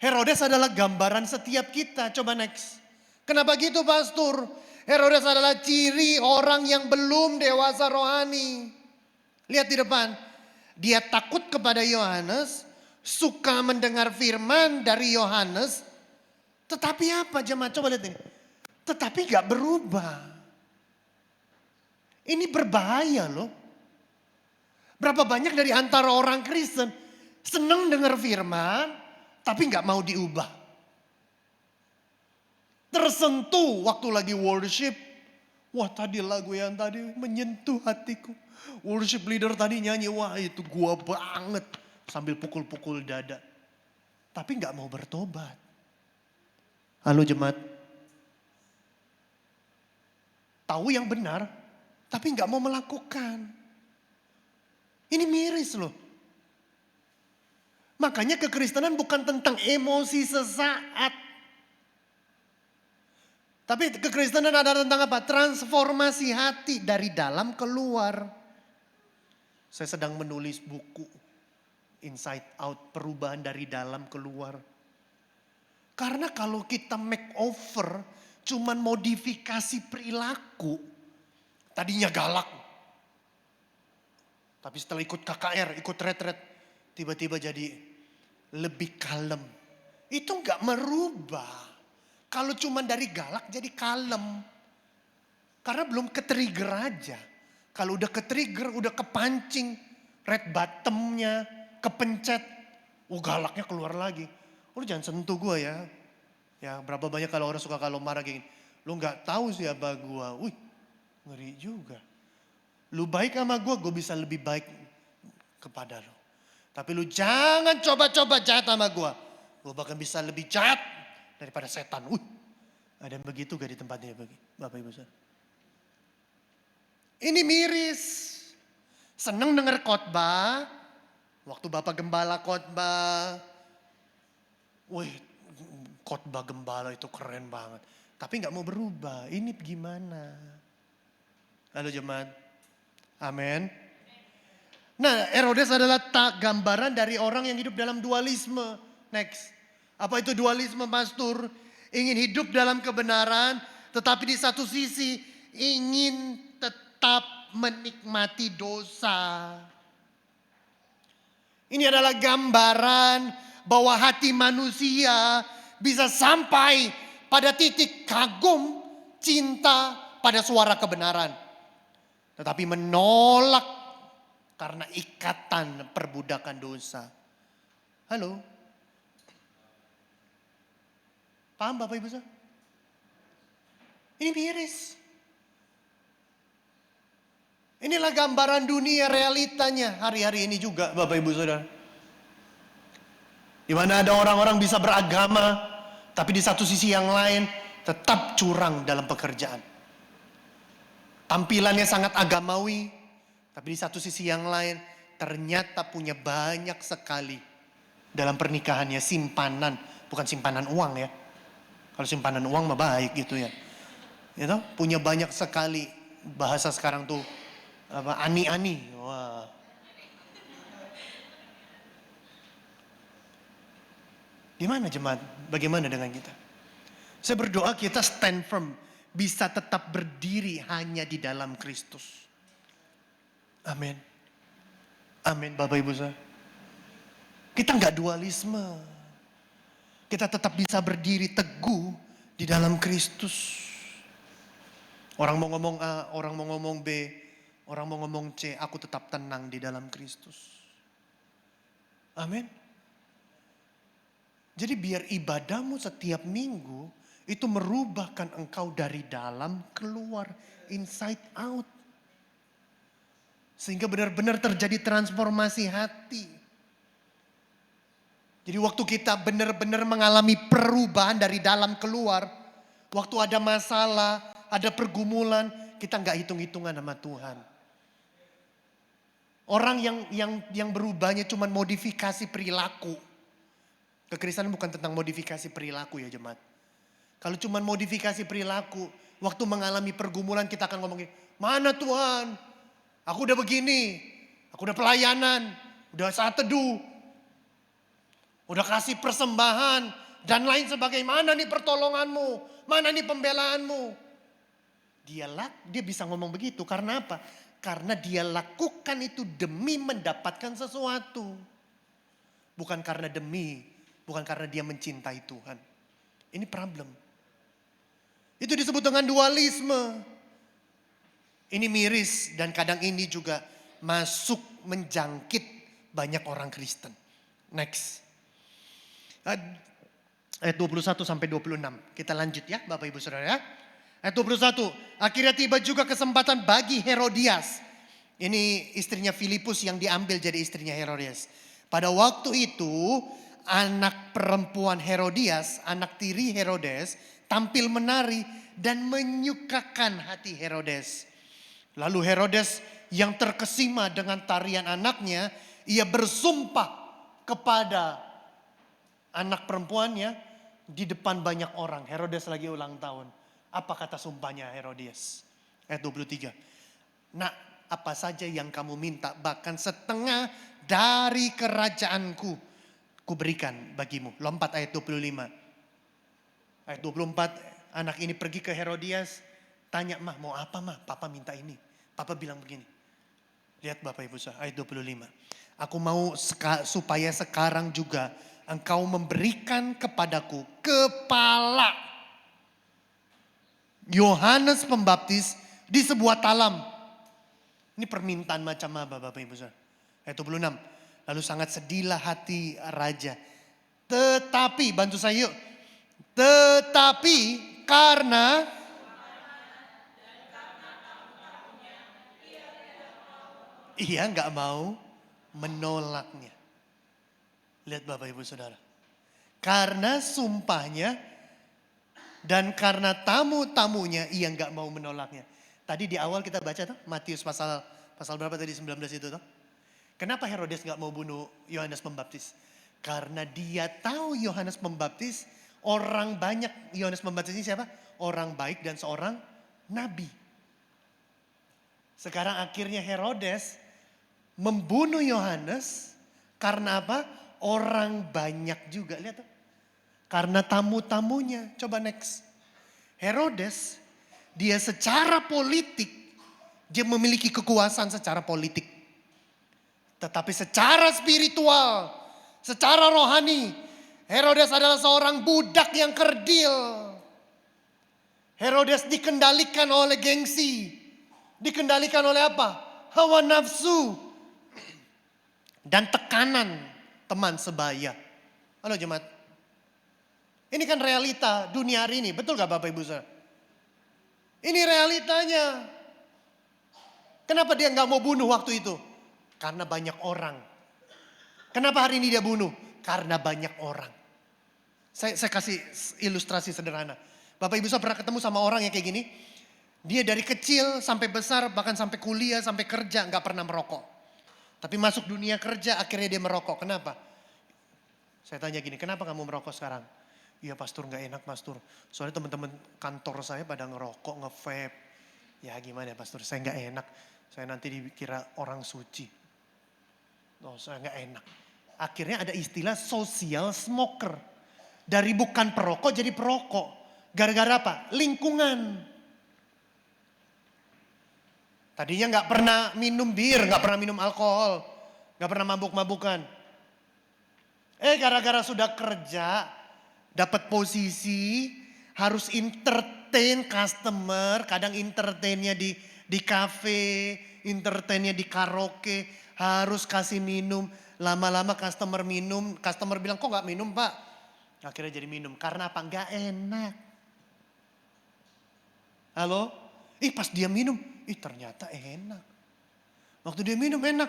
Herodes adalah gambaran setiap kita. Coba next. Kenapa gitu pastor? Herodes adalah ciri orang yang belum dewasa rohani. Lihat di depan. Dia takut kepada Yohanes. Suka mendengar firman dari Yohanes. Tetapi apa jemaat? Coba lihat ini. Tetapi gak berubah. Ini berbahaya loh. Berapa banyak dari antara orang Kristen senang dengar firman, tapi nggak mau diubah. Tersentuh waktu lagi worship. Wah tadi lagu yang tadi menyentuh hatiku. Worship leader tadi nyanyi, wah itu gua banget. Sambil pukul-pukul dada. Tapi nggak mau bertobat. Halo jemaat. Tahu yang benar, tapi nggak mau melakukan. Ini miris loh. Makanya kekristenan bukan tentang emosi sesaat. Tapi kekristenan adalah tentang apa? Transformasi hati dari dalam keluar. Saya sedang menulis buku Inside Out, perubahan dari dalam keluar. Karena kalau kita makeover, cuman modifikasi perilaku, tadinya galak. Tapi setelah ikut KKR, ikut retret, tiba-tiba jadi lebih kalem. Itu nggak merubah. Kalau cuma dari galak jadi kalem. Karena belum ke-trigger aja. Kalau udah ke-trigger, udah kepancing. Red bottomnya, kepencet. Galaknya keluar lagi. Lu jangan sentuh gue ya. Ya berapa banyak kalau orang suka kalau marah kayak gini. Lu nggak tahu siapa gue. Wih ngeri juga. Lu baik sama gue bisa lebih baik kepada lu. Tapi lu jangan coba-coba jahat sama gue. Gue bahkan bisa lebih jahat daripada setan. Ada yang begitu gak di tempatnya Bapak Ibu saudara? Ini miris. Seneng denger khotbah. Waktu Bapak Gembala khotbah. Wih khotbah Gembala itu keren banget. Tapi gak mau berubah. Ini gimana? Halo jemaat. Amin. Nah, Herodes adalah gambaran dari orang yang hidup dalam dualisme. Next. Apa itu dualisme, pastor? Ingin hidup dalam kebenaran, tetapi di satu sisi ingin tetap menikmati dosa. Ini adalah gambaran bahwa hati manusia bisa sampai pada titik kagum, cinta pada suara kebenaran. Tetapi menolak karena ikatan perbudakan dosa. Halo? Paham Bapak Ibu saudara? Ini miris. Inilah gambaran dunia realitanya hari-hari ini juga Bapak Ibu saudara. Di mana ada orang-orang bisa beragama, tapi di satu sisi yang lain tetap curang dalam pekerjaan. Tampilannya sangat agamawi, tapi di satu sisi yang lain ternyata punya banyak sekali dalam pernikahannya simpanan, bukan simpanan uang ya. Kalau simpanan uang mah baik gitu ya. Itu punya banyak sekali, bahasa sekarang tuh apa ani-ani. Wah. Gimana jemaat? Bagaimana dengan kita? Saya berdoa kita stand firm. Bisa tetap berdiri hanya di dalam Kristus. Amin. Amin Bapak Ibu saya. Kita nggak dualisme. Kita tetap bisa berdiri teguh di dalam Kristus. Orang mau ngomong A, orang mau ngomong B, orang mau ngomong C, aku tetap tenang di dalam Kristus. Amin. Jadi biar ibadahmu setiap minggu itu merubahkan engkau dari dalam keluar, inside out. Sehingga benar-benar terjadi transformasi hati. Jadi waktu kita benar-benar mengalami perubahan dari dalam keluar, waktu ada masalah, ada pergumulan, kita nggak hitung-hitungan sama Tuhan. Orang yang berubahnya cuma modifikasi perilaku. Kekristenan bukan tentang modifikasi perilaku ya jemaat. Kalau cuma modifikasi perilaku, waktu mengalami pergumulan kita akan ngomongin, mana Tuhan? Aku udah begini, aku udah pelayanan, udah saat teduh, udah kasih persembahan, dan lain sebagainya. Mana nih pertolonganmu? Mana nih pembelaanmu? Dia bisa ngomong begitu karena apa? Karena dia lakukan itu demi mendapatkan sesuatu. Bukan karena dia mencintai Tuhan. Ini problem. Itu disebut dengan dualisme. Ini miris dan kadang ini juga masuk menjangkit banyak orang Kristen. Next. Ayat 21 sampai 26. Kita lanjut ya Bapak Ibu Saudara ya. Ayat 21. Akhirnya tiba juga kesempatan bagi Herodias. Ini istrinya Filipus yang diambil jadi istrinya Herodias. Pada waktu itu anak perempuan Herodias, anak tiri Herodes, tampil menari dan menyukakan hati Herodes. Lalu Herodes yang terkesima dengan tarian anaknya, ia bersumpah kepada anak perempuannya di depan banyak orang. Herodes lagi ulang tahun. Apa kata sumpahnya Herodes? Ayat 23. Nak, apa saja yang kamu minta, bahkan setengah dari kerajaanku, kuberikan bagimu. Lompat ayat 25. Ayat 24, anak ini pergi ke Herodias, tanya, mah mau apa mah? Papa minta ini. Papa bilang begini. Lihat Bapak Ibu saya, ayat 25. Aku mau supaya sekarang juga engkau memberikan kepadaku kepala Yohanes Pembaptis di sebuah talam. Ini permintaan macam apa Bapak Ibu saya? Ayat 26. Lalu sangat sedihlah hati raja. Tetapi, bantu saya yuk. Tetapi karena ia nggak mau menolaknya. Lihat Bapak Ibu Saudara. Karena sumpahnya dan karena tamu-tamunya ia nggak mau menolaknya. Tadi di awal kita baca tuh Matius pasal berapa tadi 19 itu tuh. Kenapa Herodes nggak mau bunuh Yohanes Pembaptis? Karena dia tahu Yohanes Pembaptis orang banyak. Yohanes Pembaptis ini siapa? Orang baik dan seorang nabi. Sekarang akhirnya Herodes membunuh Yohanes karena apa? Orang banyak juga. Lihat tuh. Karena tamu-tamunya. Coba next. Herodes, dia secara politik, dia memiliki kekuasaan secara politik. Tetapi secara spiritual, secara rohani, Herodes adalah seorang budak yang kerdil. Herodes dikendalikan oleh gengsi. Dikendalikan oleh apa? Hawa nafsu. Dan tekanan teman sebaya. Halo jemaat. Ini kan realita dunia hari ini. Betul gak Bapak Ibu saudara? Ini realitanya. Kenapa dia gak mau bunuh waktu itu? Karena banyak orang. Kenapa hari ini dia bunuh? Karena banyak orang. Saya kasih ilustrasi sederhana. Bapak Ibu saudara pernah ketemu sama orang yang kayak gini? Dia dari kecil sampai besar, bahkan sampai kuliah, sampai kerja gak pernah merokok. Tapi masuk dunia kerja akhirnya dia merokok. Kenapa? Saya tanya gini, kenapa kamu merokok sekarang? Iya pastor gak enak pastor. Soalnya teman-teman kantor saya pada ngerokok, nge-vape. Ya gimana ya pastor, saya gak enak. Saya nanti dikira orang suci. Oh saya gak enak. Akhirnya ada istilah social smoker. Dari bukan perokok jadi perokok. Gara-gara apa? Lingkungan. Tadinya nggak pernah minum bir, nggak pernah minum alkohol, nggak pernah mabuk-mabukan. Gara-gara sudah kerja, dapat posisi, harus entertain customer. Kadang entertainnya di cafe, entertainnya di karaoke, harus kasih minum. Lama-lama customer minum, customer bilang kok nggak minum pak? Akhirnya jadi minum, karena apa? Nggak enak. Halo? Pas dia minum, ternyata enak. Waktu dia minum enak,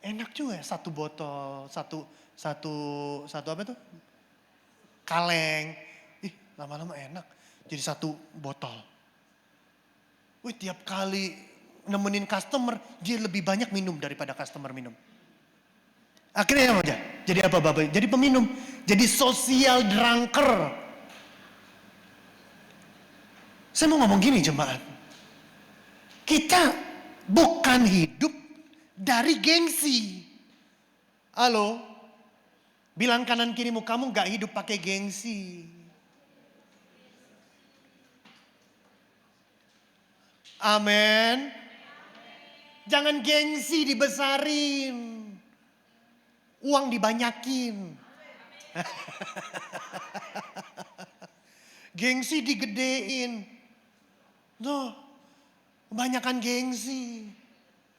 enak juga ya, satu botol, satu apa tuh? Kaleng. Lama-lama enak, jadi satu botol. Tiap kali nemenin customer, dia lebih banyak minum daripada customer minum. Akhirnya apa aja? Jadi apa Bapak? Jadi peminum, jadi social drunker. Saya mau ngomong gini jemaat. Kita bukan hidup dari gengsi. Halo? Bilang kanan kirimu, kamu gak hidup pakai gengsi. Amin. Jangan gengsi dibesarin. Uang dibanyakin. Gengsi digedein. Tuh, kebanyakan gengsi.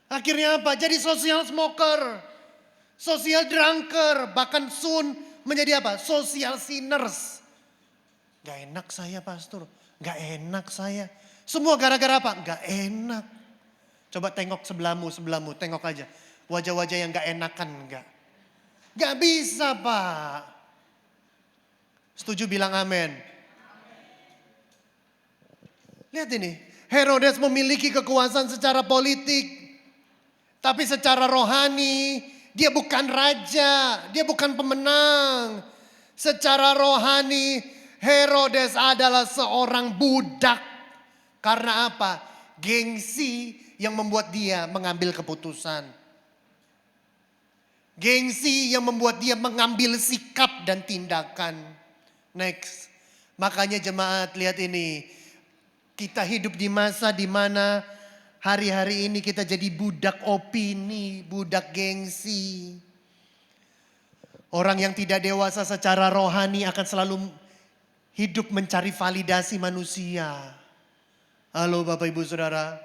Akhirnya apa? Jadi social smoker, social drunker, bahkan soon menjadi apa? Social sinners. Gak enak saya pastor, gak enak saya. Semua gara-gara apa? Gak enak. Coba tengok sebelahmu, tengok aja. Wajah-wajah yang gak enakan enggak. Gak bisa pak. Setuju bilang amin. Lihat ini, Herodes memiliki kekuasaan secara politik. Tapi secara rohani, dia bukan raja, dia bukan pemenang. Secara rohani, Herodes adalah seorang budak. Karena apa? Gengsi yang membuat dia mengambil keputusan. Gengsi yang membuat dia mengambil sikap dan tindakan. Next. Makanya jemaat lihat ini. Kita hidup di masa di mana hari-hari ini kita jadi budak opini, budak gengsi. Orang yang tidak dewasa secara rohani akan selalu hidup mencari validasi manusia. Halo Bapak Ibu Saudara.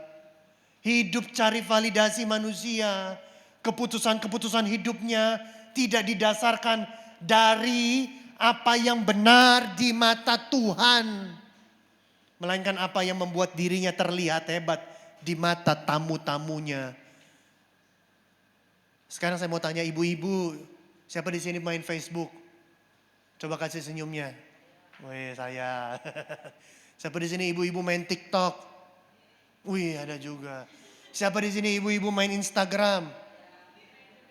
Hidup cari validasi manusia. Keputusan-keputusan hidupnya tidak didasarkan dari apa yang benar di mata Tuhan. Melainkan apa yang membuat dirinya terlihat hebat di mata tamu-tamunya. Sekarang saya mau tanya ibu-ibu, siapa di sini main Facebook? Coba kasih senyumnya. Wih, saya. Siapa di sini ibu-ibu main TikTok? Wih, ada juga. Siapa di sini ibu-ibu main Instagram?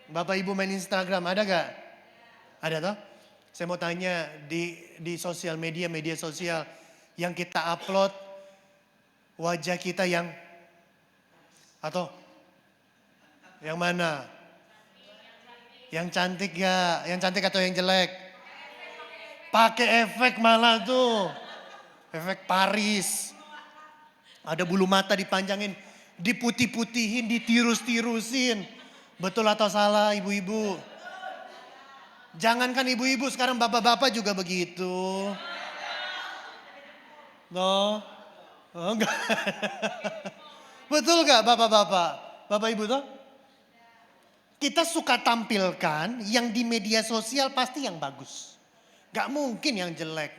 Bapak ibu main Instagram, ada gak? Ada toh? Saya mau tanya di sosial media sosial yang kita upload wajah kita yang atau yang mana? Yang cantik ya, yang cantik atau yang jelek? Pakai efek malah tuh. Efek Paris. Ada bulu mata dipanjangin, diputih-putihin, ditirus-tirusin. Betul atau salah ibu-ibu? Jangankan ibu-ibu, sekarang bapak-bapak juga begitu. No? Oh, enggak. Betul gak bapak-bapak? Bapak ibu toh? Kita suka tampilkan yang di media sosial pasti yang bagus. Gak mungkin yang jelek.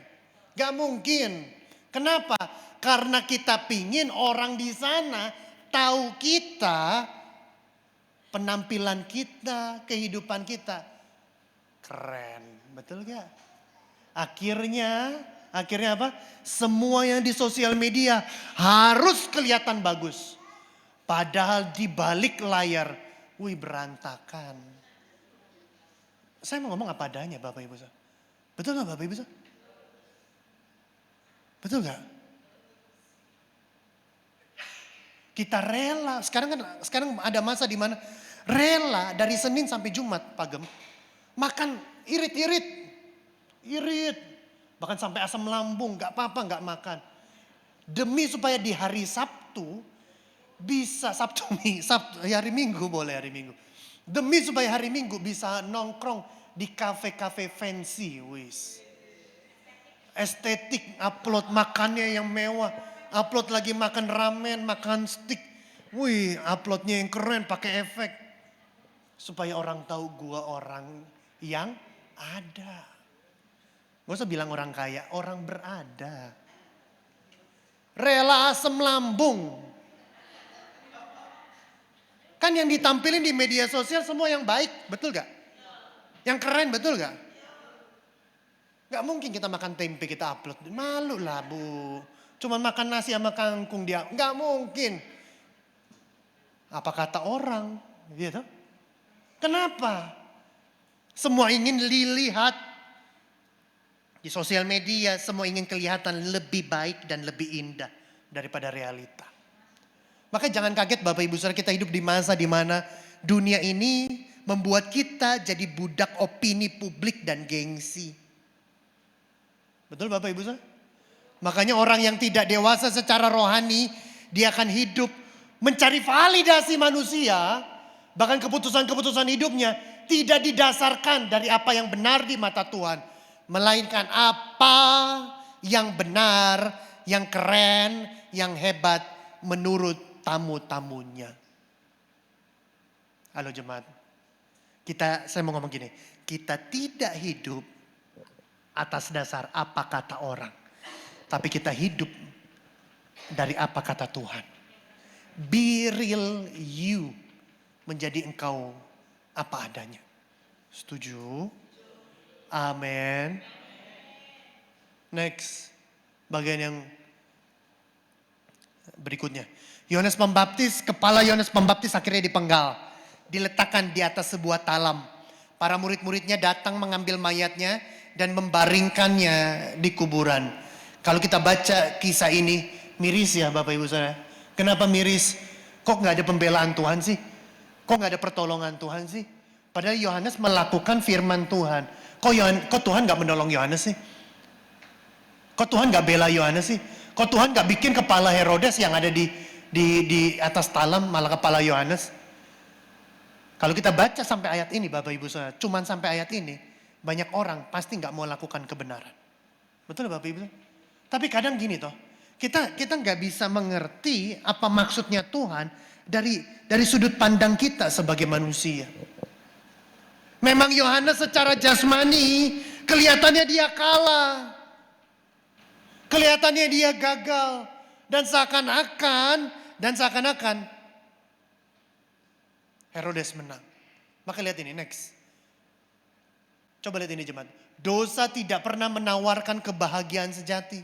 Gak mungkin. Kenapa? Karena kita pingin orang di sana tahu kita, penampilan kita, kehidupan kita. Keren, betul gak? Akhirnya apa? Semua yang di sosial media harus kelihatan bagus. Padahal di balik layar, wih berantakan. Saya mau ngomong apa adanya Bapak Ibu. Betul gak Bapak Ibu? Betul gak? Kita rela, sekarang ada masa di mana rela dari Senin sampai Jumat, Pak Gem, makan irit. Bahkan sampai asam lambung, gak apa-apa gak makan. Demi supaya di hari Sabtu bisa Sabtu, ya hari Minggu boleh hari Minggu. Demi supaya hari Minggu bisa nongkrong di kafe-kafe fancy, wis. Estetik, upload makannya yang mewah, upload lagi makan ramen, makan steak. Wih, uploadnya yang keren pakai efek. Supaya orang tahu gua orang yang ada. Gak usah bilang orang kaya, orang berada. Rela asam lambung. Kan yang ditampilin di media sosial semua yang baik, betul gak? Yang keren, betul gak? Gak mungkin kita makan tempe kita upload. Malu lah bu. Cuman makan nasi sama kangkung dia. Gak mungkin. Apa kata orang? Gitu. Kenapa? Semua ingin dilihat. Di sosial media semua ingin kelihatan lebih baik dan lebih indah daripada realita. Maka jangan kaget Bapak Ibu Saudara, kita hidup di masa di mana dunia ini membuat kita jadi budak opini publik dan gengsi. Betul Bapak Ibu Saudara? Makanya orang yang tidak dewasa secara rohani, dia akan hidup mencari validasi manusia. Bahkan keputusan-keputusan hidupnya tidak didasarkan dari apa yang benar di mata Tuhan. Melainkan apa yang benar, yang keren, yang hebat menurut tamu-tamunya. Halo jemaat. Saya mau ngomong gini. Kita tidak hidup atas dasar apa kata orang. Tapi kita hidup dari apa kata Tuhan. Be real you. Menjadi engkau apa adanya. Setuju? Amin. Next. Bagian yang berikutnya. Yohanes Pembaptis, kepala Yohanes Pembaptis akhirnya dipenggal. Diletakkan di atas sebuah talam. Para murid-muridnya datang mengambil mayatnya dan membaringkannya di kuburan. Kalau kita baca kisah ini, miris ya Bapak Ibu Saudara. Kenapa miris? Kok gak ada pembelaan Tuhan sih? Kok gak ada pertolongan Tuhan sih? Padahal Yohanes melakukan firman Tuhan. Kok Tuhan gak menolong Yohanes sih? Kok Tuhan gak bela Yohanes sih? Kok Tuhan gak bikin kepala Herodes yang ada di atas talam malah kepala Yohanes? Kalau kita baca sampai ayat ini Bapak Ibu Saudara, cuman sampai ayat ini, banyak orang pasti gak mau lakukan kebenaran. Betul Bapak Ibu? Tapi kadang gini toh, kita gak bisa mengerti apa maksudnya Tuhan dari sudut pandang kita sebagai manusia. Memang Yohanes secara jasmani kelihatannya dia kalah. Kelihatannya dia gagal. Dan seakan-akan Herodes menang. Maka lihat ini next. Coba lihat ini jemaat. Dosa tidak pernah menawarkan kebahagiaan sejati.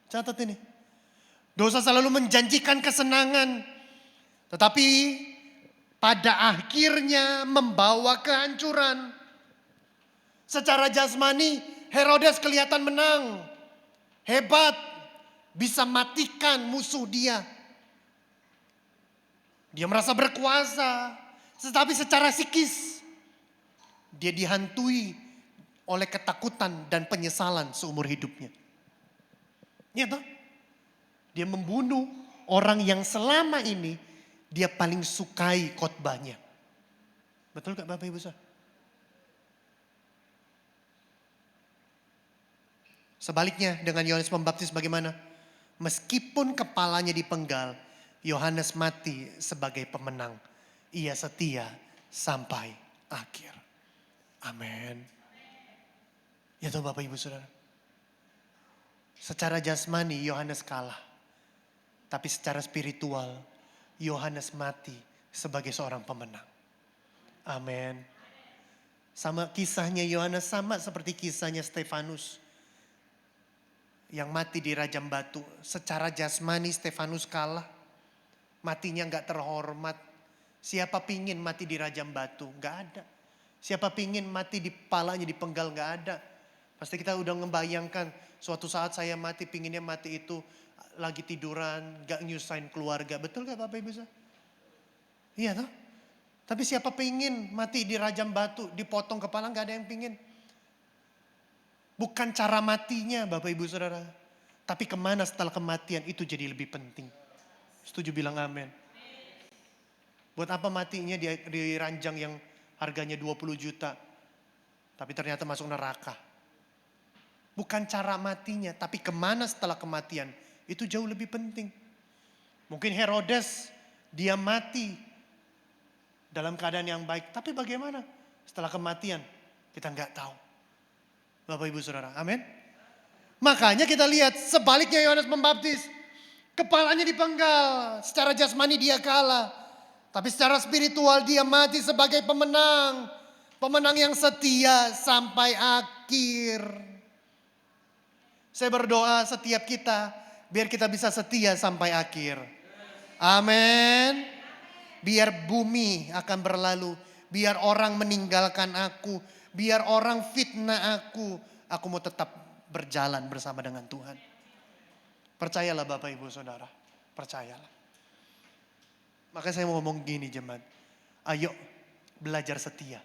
Catat ini. Dosa selalu menjanjikan kesenangan. Tetapi pada akhirnya membawa kehancuran. Secara jasmani Herodes kelihatan menang. Hebat. Bisa matikan musuh dia. Dia merasa berkuasa. Tetapi secara psikis dia dihantui oleh ketakutan dan penyesalan seumur hidupnya. Iya toh? Dia membunuh orang yang selama ini dia paling sukai khotbahnya. Betul gak Bapak Ibu Saudara? Sebaliknya dengan Yohanes Pembaptis bagaimana? Meskipun kepalanya dipenggal, Yohanes mati sebagai pemenang. Ia setia sampai akhir. Amin. Ya toh Bapak Ibu Saudara. Secara jasmani Yohanes kalah. Tapi secara spiritual Yohanes mati sebagai seorang pemenang. Amin. Sama kisahnya Yohanes sama seperti kisahnya Stefanus. Yang mati di rajam batu. Secara jasmani Stefanus kalah. Matinya gak terhormat. Siapa pingin mati di rajam batu? Gak ada. Siapa pingin mati di palanya dipenggal? Gak ada. Pasti kita udah ngebayangkan suatu saat saya mati, pinginnya mati itu lagi tiduran, gak nyusahin keluarga. Betul gak Bapak Ibu? Iya toh? Tapi siapa pingin mati di rajam batu, dipotong kepala, gak ada yang pingin. Bukan cara matinya Bapak Ibu Saudara. Tapi kemana setelah kematian itu jadi lebih penting. Setuju bilang amin. Buat apa matinya di ranjang yang harganya 20 juta. Tapi ternyata masuk neraka. Bukan cara matinya, tapi kemana setelah kematian. Itu jauh lebih penting. Mungkin Herodes, dia mati dalam keadaan yang baik. Tapi bagaimana setelah kematian? Kita nggak tahu. Bapak Ibu Saudara, amin. Makanya kita lihat sebaliknya Yohanes Pembaptis. Kepalanya dipenggal, secara jasmani dia kalah. Tapi secara spiritual dia mati sebagai pemenang. Pemenang yang setia sampai akhir. Saya berdoa setiap kita, biar kita bisa setia sampai akhir. Amin. Biar bumi akan berlalu, biar orang meninggalkan aku, biar orang fitnah aku mau tetap berjalan bersama dengan Tuhan. Percayalah Bapak Ibu Saudara, percayalah. Maka saya mau ngomong gini jemaat, ayo belajar setia.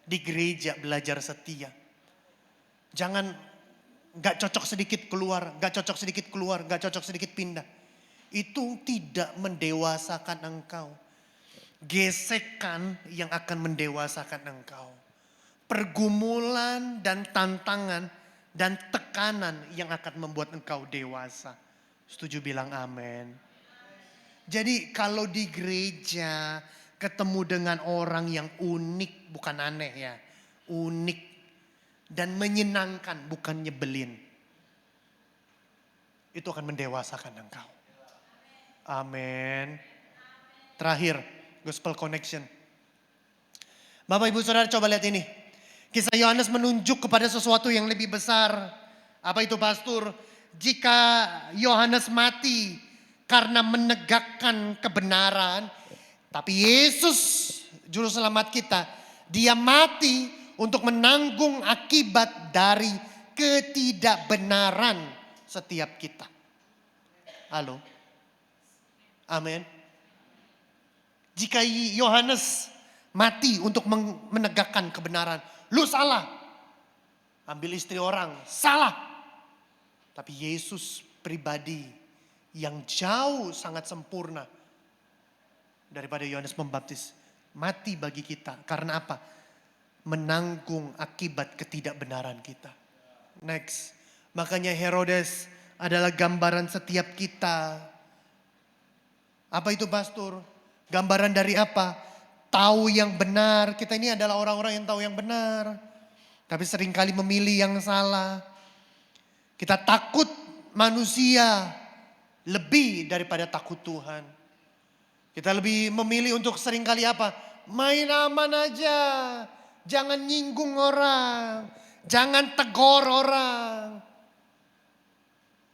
Di gereja belajar setia. Jangan gak cocok sedikit keluar, gak cocok sedikit keluar, gak cocok sedikit pindah. Itu tidak mendewasakan engkau. Gesekan yang akan mendewasakan engkau. Pergumulan dan tantangan dan tekanan yang akan membuat engkau dewasa. Setuju bilang amin. Jadi kalau di gereja ketemu dengan orang yang unik, bukan aneh ya. Unik dan menyenangkan, bukan nyebelin. Itu akan mendewasakan engkau. Amin. Terakhir, Gospel Connection. Bapak Ibu Saudara coba lihat ini. Kisah Yohanes menunjuk kepada sesuatu yang lebih besar. Apa itu pastor? Jika Yohanes mati karena menegakkan kebenaran. Tapi Yesus juru selamat kita. Dia mati untuk menanggung akibat dari ketidakbenaran setiap kita. Halo? Amin. Jika Yohanes mati untuk menegakkan kebenaran. Lu salah. Ambil istri orang. Salah. Tapi Yesus pribadi yang jauh sangat sempurna daripada Yohanes Pembaptis. Mati bagi kita. Karena apa? Menanggung akibat ketidakbenaran kita. Next. Makanya Herodes adalah gambaran setiap kita. Apa itu pastor? Gambaran dari apa? Tahu yang benar. Kita ini adalah orang-orang yang tahu yang benar. Tapi seringkali memilih yang salah. Kita takut manusia lebih daripada takut Tuhan. Kita lebih memilih untuk seringkali apa? Main aman aja. Jangan nyinggung orang. Jangan tegur orang.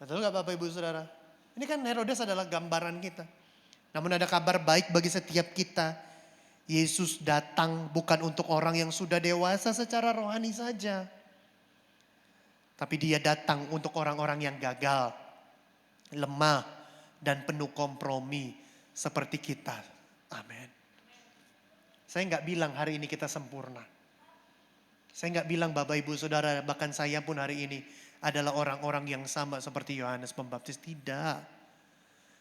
Betul gak Bapak Ibu Saudara? Ini kan Herodes adalah gambaran kita. Namun ada kabar baik bagi setiap kita. Yesus datang bukan untuk orang yang sudah dewasa secara rohani saja. Tapi dia datang untuk orang-orang yang gagal, lemah, dan penuh kompromi seperti kita. Amin. Saya nggak bilang hari ini kita sempurna. Saya nggak bilang Bapak Ibu Saudara, bahkan saya pun hari ini adalah orang-orang yang sama seperti Yohanes Pembaptis. Tidak.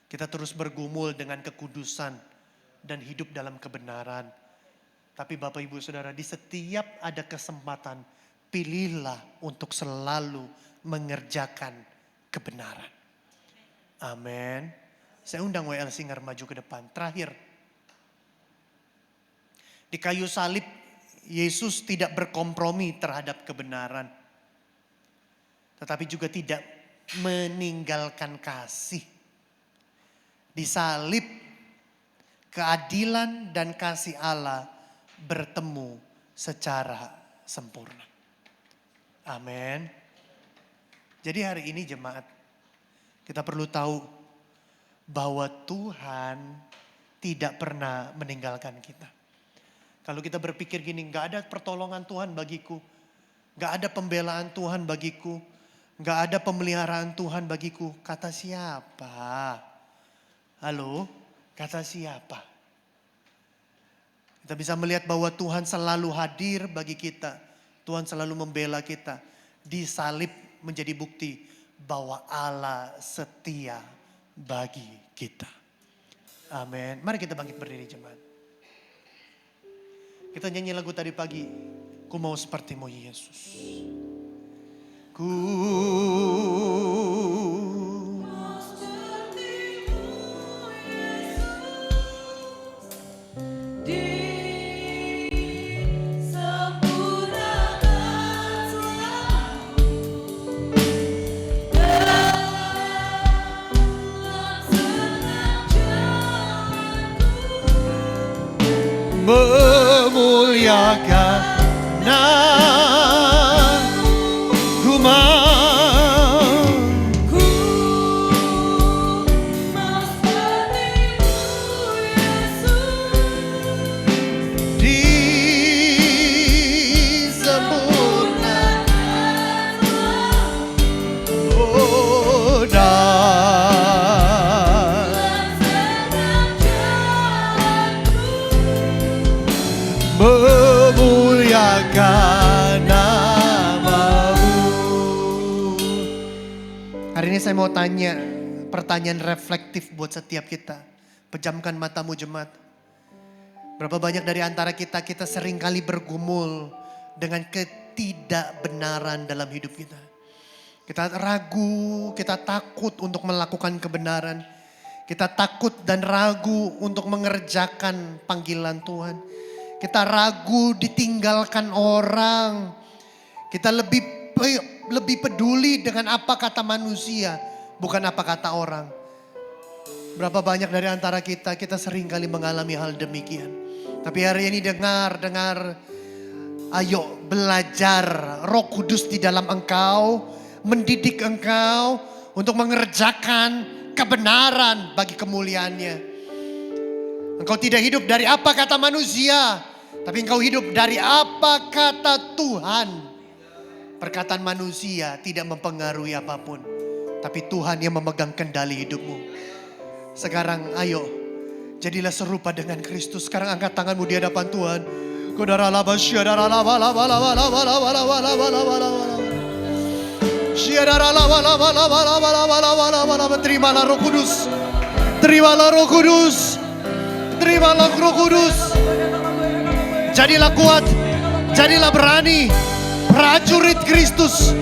Kita terus bergumul dengan kekudusan dan hidup dalam kebenaran. Tapi Bapak Ibu Saudara, di setiap ada kesempatan, pilihlah untuk selalu mengerjakan kebenaran. Amin. Saya undang WL Singer maju ke depan. Terakhir. Di kayu salib, Yesus tidak berkompromi terhadap kebenaran. Tetapi juga tidak meninggalkan kasih. Di salib, keadilan dan kasih Allah bertemu secara sempurna. Amin. Jadi hari ini jemaat, kita perlu tahu bahwa Tuhan tidak pernah meninggalkan kita. Kalau kita berpikir gini, gak ada pertolongan Tuhan bagiku. Gak ada pembelaan Tuhan bagiku. Gak ada pemeliharaan Tuhan bagiku. Kata siapa? Halo? Kata siapa? Kita bisa melihat bahwa Tuhan selalu hadir bagi kita. Tuhan selalu membela kita. Di salib menjadi bukti bahwa Allah setia bagi kita. Amin. Mari kita bangkit berdiri jemaat. Kita nyanyi lagu tadi pagi. Ku mau sepertimu Yesus. Ku memuliakan namamu, disempurnakan, oh memuliakan namamu. Hari ini saya mau tanya pertanyaan reflektif buat setiap kita. Pejamkan matamu jemaat. Berapa banyak dari antara kita seringkali bergumul dengan ketidakbenaran dalam hidup kita. Kita ragu, kita takut untuk melakukan kebenaran. Kita takut dan ragu untuk mengerjakan panggilan Tuhan. Kita ragu ditinggalkan orang. Kita lebih peduli dengan apa kata manusia, bukan apa kata orang. Berapa banyak dari antara kita seringkali mengalami hal demikian. Tapi hari ini dengar, ayo belajar Roh Kudus di dalam engkau, mendidik engkau untuk mengerjakan kebenaran bagi kemuliaannya. Engkau tidak hidup dari apa kata manusia, tapi engkau hidup dari apa kata Tuhan. Perkataan manusia tidak mempengaruhi apapun, tapi Tuhan yang memegang kendali hidupmu. Sekarang ayo, jadilah serupa dengan Kristus. Sekarang angkat tanganmu di hadapan Tuhan. Terimalah Roh Kudus. Terimalah Roh Kudus. Terimalah Roh Kudus. Jadilah kuat, jadilah berani, prajurit Kristus.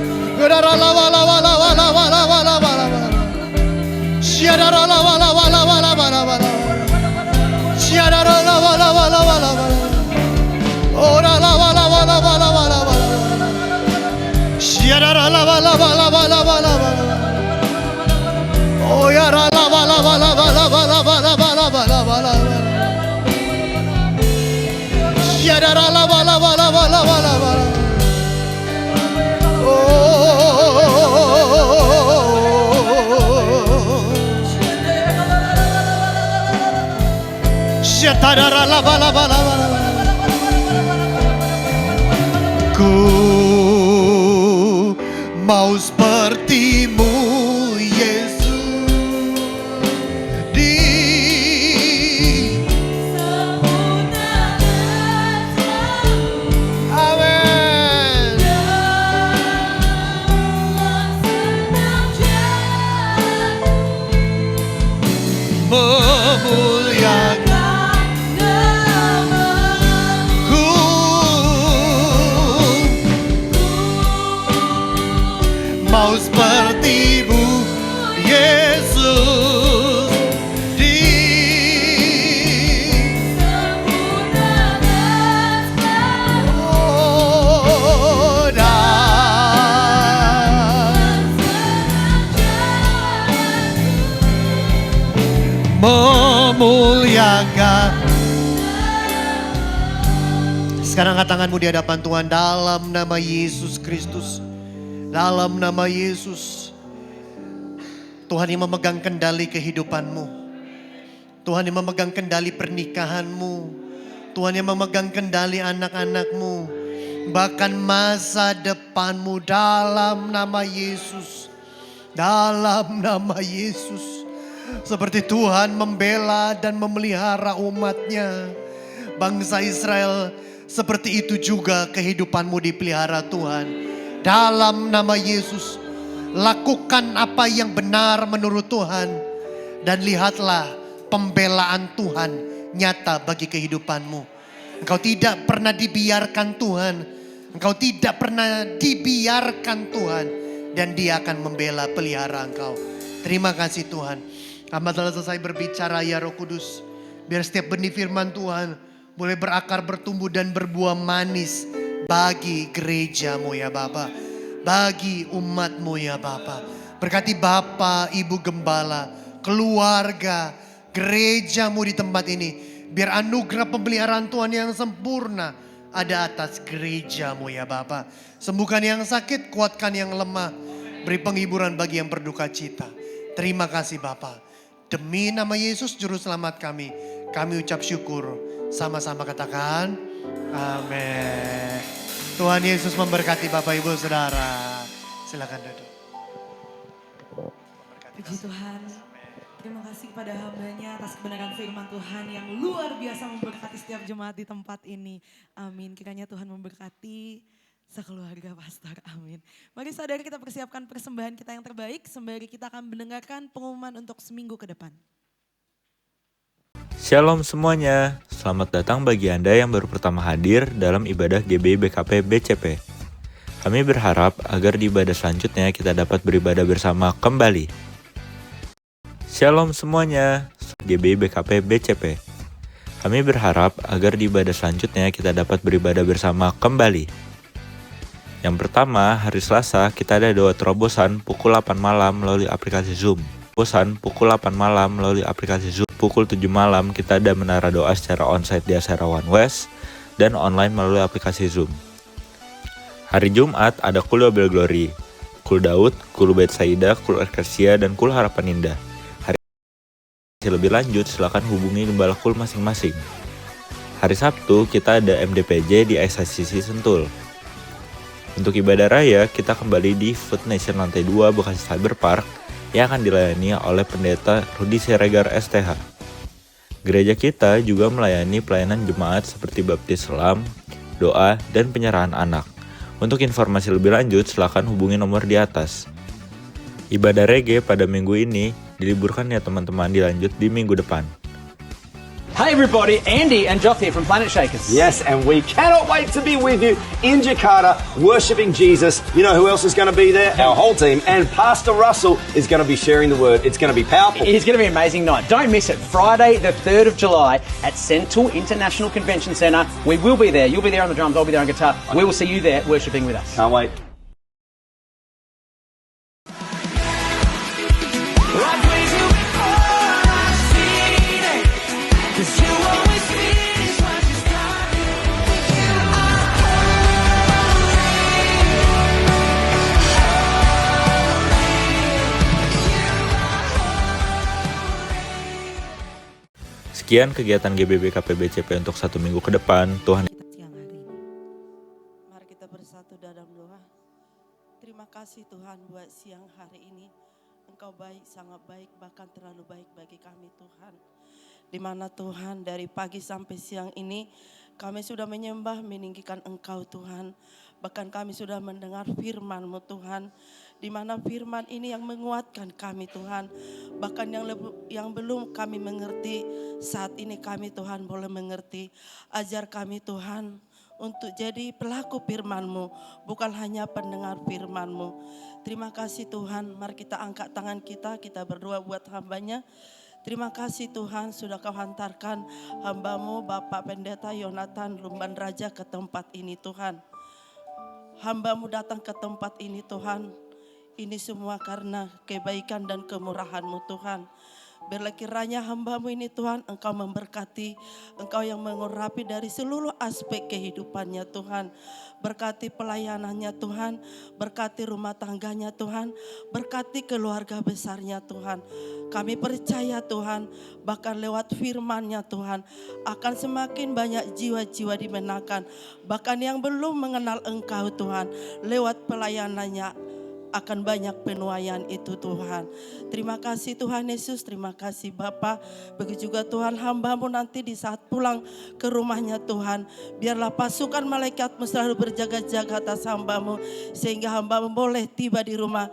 Ku mau sepertimu Yesus, di amin. Memuliakan ku mau sepertimu Yesus, di oh, memuliakan. Sekarang angkat tanganmu di hadapan Tuhan dalam nama Yesus Kristus. Dalam nama Yesus. Tuhan yang memegang kendali kehidupanmu. Tuhan yang memegang kendali pernikahanmu. Tuhan yang memegang kendali anak-anakmu. Bahkan masa depanmu dalam nama Yesus. Dalam nama Yesus. Seperti Tuhan membela dan memelihara umatnya. Bangsa Israel, seperti itu juga kehidupanmu dipelihara Tuhan. Dalam nama Yesus, lakukan apa yang benar menurut Tuhan. Dan lihatlah pembelaan Tuhan nyata bagi kehidupanmu. Engkau tidak pernah dibiarkan Tuhan. Engkau tidak pernah dibiarkan Tuhan. Dan Dia akan membela pelihara engkau. Terima kasih Tuhan. Hamba telah selesai berbicara ya Roh Kudus. Biar setiap benih firman Tuhan boleh berakar, bertumbuh dan berbuah manis bagi gerejamu ya Bapa. Bagi umatmu ya Bapa. Berkati Bapa, Ibu Gembala, keluarga, gerejamu di tempat ini. Biar anugerah pemeliharaan Tuhan yang sempurna ada atas gerejamu ya Bapa. Sembuhkan yang sakit, kuatkan yang lemah. Beri penghiburan bagi yang berduka cita. Terima kasih Bapa. Demi nama Yesus Juru Selamat kami ucap syukur. Sama-sama katakan, amin. Tuhan Yesus memberkati Bapak Ibu Saudara. Silakan duduk. Puji Tuhan. Terima kasih kepada hambanya atas kebenaran firman Tuhan yang luar biasa memberkati setiap jemaat di tempat ini. Amin. Kiranya Tuhan memberkati sekeluarga pastor. Amin. Mari saudara kita persiapkan persembahan kita yang terbaik. Sembari kita akan mendengarkan pengumuman untuk seminggu ke depan. Shalom semuanya, selamat datang bagi Anda yang baru pertama hadir dalam ibadah GBI BKP BCP. Kami berharap agar di ibadah selanjutnya kita dapat beribadah bersama kembali. Shalom semuanya, GBI BKP BCP. Kami berharap agar di ibadah selanjutnya kita dapat beribadah bersama kembali. Yang pertama, hari Selasa kita ada doa terobosan pukul 8 malam melalui aplikasi Zoom. Pukul 8 malam melalui aplikasi Zoom. Pukul 7 malam kita ada menara doa secara onsite di Asera One West dan online melalui aplikasi Zoom. Hari Jumat ada Kul Yobel Glory, Kul Daud, Kul Bait Saida, Kul Eklesia, dan Kul Harapan Indah. Hari lebih lanjut silakan hubungi gembala Kul masing-masing. Hari Sabtu kita ada MDPJ di SICC Sentul. Untuk ibadah raya kita kembali di Food Nation lantai 2 Bekasi Cyber Park yang akan dilayani oleh Pendeta Rudi Siregar STH. Gereja kita juga melayani pelayanan jemaat seperti baptis selam, doa, dan penyerahan anak. Untuk informasi lebih lanjut silakan hubungi nomor di atas. Ibadah reggae pada minggu ini diliburkan ya teman-teman, dilanjut di minggu depan. Hey everybody, Andy and Joff here from Planet Shakers. Yes, and we cannot wait to be with you in Jakarta, worshipping Jesus. You know who else is going to be there? Our whole team. And Pastor Russell is going to be sharing the word. It's going to be powerful. It's going to be an amazing night. Don't miss it. Friday, the 3rd of July at Sentul International Convention Centre. We will be there. You'll be there on the drums. I'll be there on guitar. We will see you there worshipping with us. Can't wait. Sekian kegiatan GBBKP BCP untuk 1 minggu ke depan. Tuhan Siang hari ini. Mari kita bersatu dalam doa. Terima kasih Tuhan buat siang hari ini. Engkau baik, sangat baik, bahkan terlalu baik bagi kami Tuhan. Di mana Tuhan dari pagi sampai siang ini kami sudah menyembah, meninggikan Engkau Tuhan. Bahkan kami sudah mendengar firman-Mu Tuhan. Di mana firman ini yang menguatkan kami Tuhan. Bahkan yang belum kami mengerti, saat ini kami Tuhan boleh mengerti. Ajar kami Tuhan untuk jadi pelaku firman-Mu, bukan hanya pendengar firman-Mu. Terima kasih Tuhan, mari kita angkat tangan kita berdoa buat hambanya. Terima kasih Tuhan sudah Kau hantarkan hamba-Mu Bapak Pendeta Yonatan Lumban Raja ke tempat ini Tuhan. Hamba-Mu datang ke tempat ini Tuhan. Ini semua karena kebaikan dan kemurahan-Mu Tuhan. Biarlah kiranya hamba-Mu ini Tuhan Engkau memberkati. Engkau yang mengurapi dari seluruh aspek kehidupannya Tuhan. Berkati pelayanannya Tuhan. Berkati rumah tangganya Tuhan. Berkati keluarga besarnya Tuhan. Kami percaya Tuhan bahkan lewat firman-Nya Tuhan akan semakin banyak jiwa-jiwa dimenangkan. Bahkan yang belum mengenal Engkau Tuhan lewat pelayanannya akan banyak penuaian itu Tuhan. Terima kasih Tuhan Yesus, terima kasih Bapa. Begitu juga Tuhan hamba-Mu nanti di saat pulang ke rumahnya Tuhan. Biarlah pasukan malaikat-Mu selalu berjaga-jaga atas hamba-Mu. Sehingga hamba-Mu boleh tiba di rumah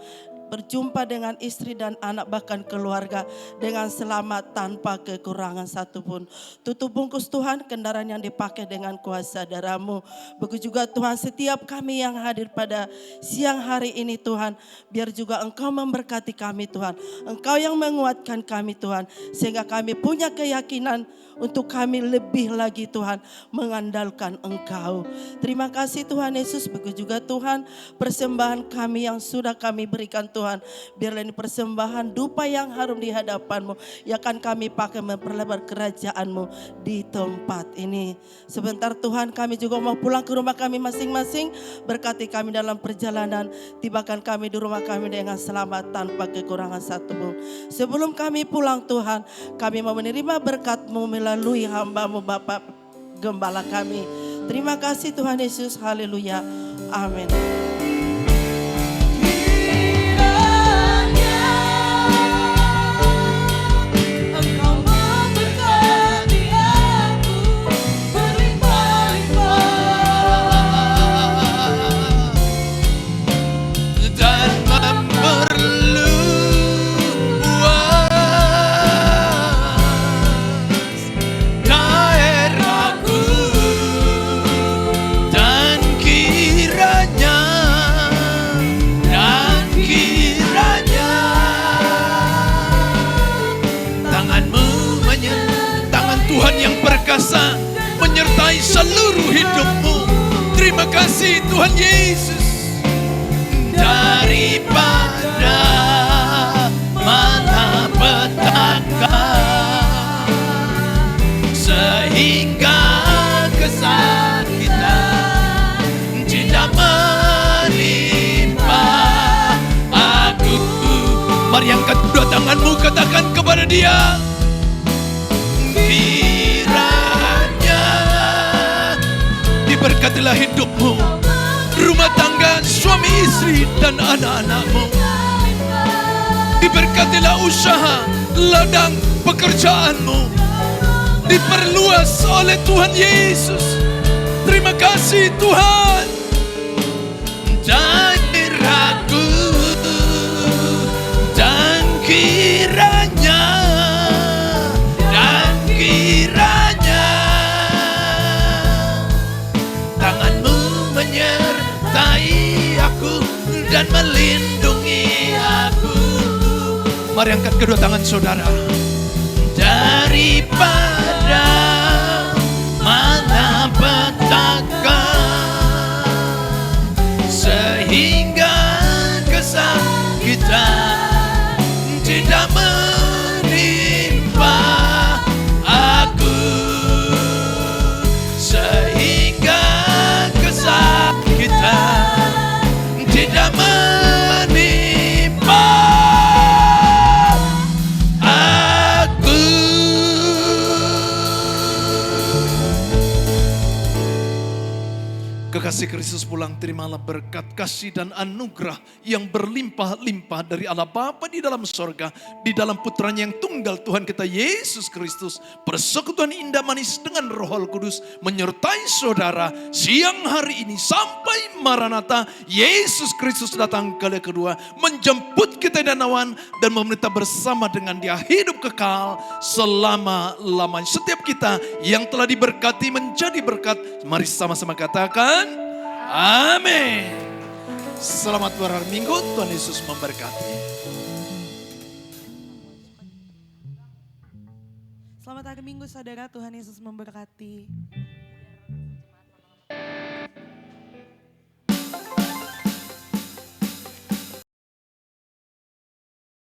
berjumpa dengan istri dan anak bahkan keluarga dengan selamat tanpa kekurangan satupun. Tutup bungkus Tuhan kendaraan yang dipakai dengan kuasa darah-Mu. Begitu juga Tuhan setiap kami yang hadir pada siang hari ini Tuhan, biar juga Engkau memberkati kami Tuhan. Engkau yang menguatkan kami Tuhan, sehingga kami punya keyakinan untuk kami lebih lagi Tuhan mengandalkan Engkau. Terima kasih Tuhan Yesus, begitu juga Tuhan persembahan kami yang sudah kami berikan Tuhan. Biarlah ini persembahan dupa yang harum di hadapan-Mu, yang akan kami pakai memperlebar kerajaan-Mu di tempat ini. Sebentar Tuhan kami juga mau pulang ke rumah kami masing-masing. Berkati kami dalam perjalanan, tibakan kami di rumah kami dengan selamat tanpa kekurangan satupun. Sebelum kami pulang Tuhan, kami mau menerima berkat-Mu melalui hamba-Mu Bapak Gembala kami. Terima kasih Tuhan Yesus, haleluya, amin. Kiranya Engkau memberkati aku berlimpah-limpah dan memperluas daerahku, dan kiranya tangan Tuhan yang perkasa menyertai seluruh hidupmu. Terima kasih Tuhan Yesus. Daripada malapetaka sehingga kesakitan tidak menimpa aku. Mari angkat kedua tanganmu, katakan kepada Dia. Kiranya diberkatilah hidupmu, rumah tangga, suami istri dan anak-anakmu. Diberkatilah usaha, ladang pekerjaanmu, diperluas oleh Tuhan Yesus. Terima kasih Tuhan. Daerahku dan kiranya tanganmu menyertai aku dan melindungi aku. Mari angkat kedua tangan saudara. Daripada malapetaka sehingga kesakitan tidak menimpa aku, sehingga kesakitan tidak menimpa aku. Kekasih Kristus pulang, terimalah berkat, kasih dan anugerah yang berlimpah-limpah dari Allah Bapa di dalam sorga, di dalam putranya yang tunggal Tuhan kita Yesus Kristus. Persekutuan indah manis dengan Roh Kudus menyertai saudara siang hari ini sampai Maranatha. Yesus Kristus datang kali kedua menjemput kita dan awan dan memerintah bersama dengan Dia hidup kekal selama-lamanya. Setiap kita yang telah diberkati menjadi berkat. Mari sama-sama katakan amin. Selamat berhari Minggu, Tuhan Yesus memberkati. Selamat hari Minggu saudara, Tuhan Yesus memberkati.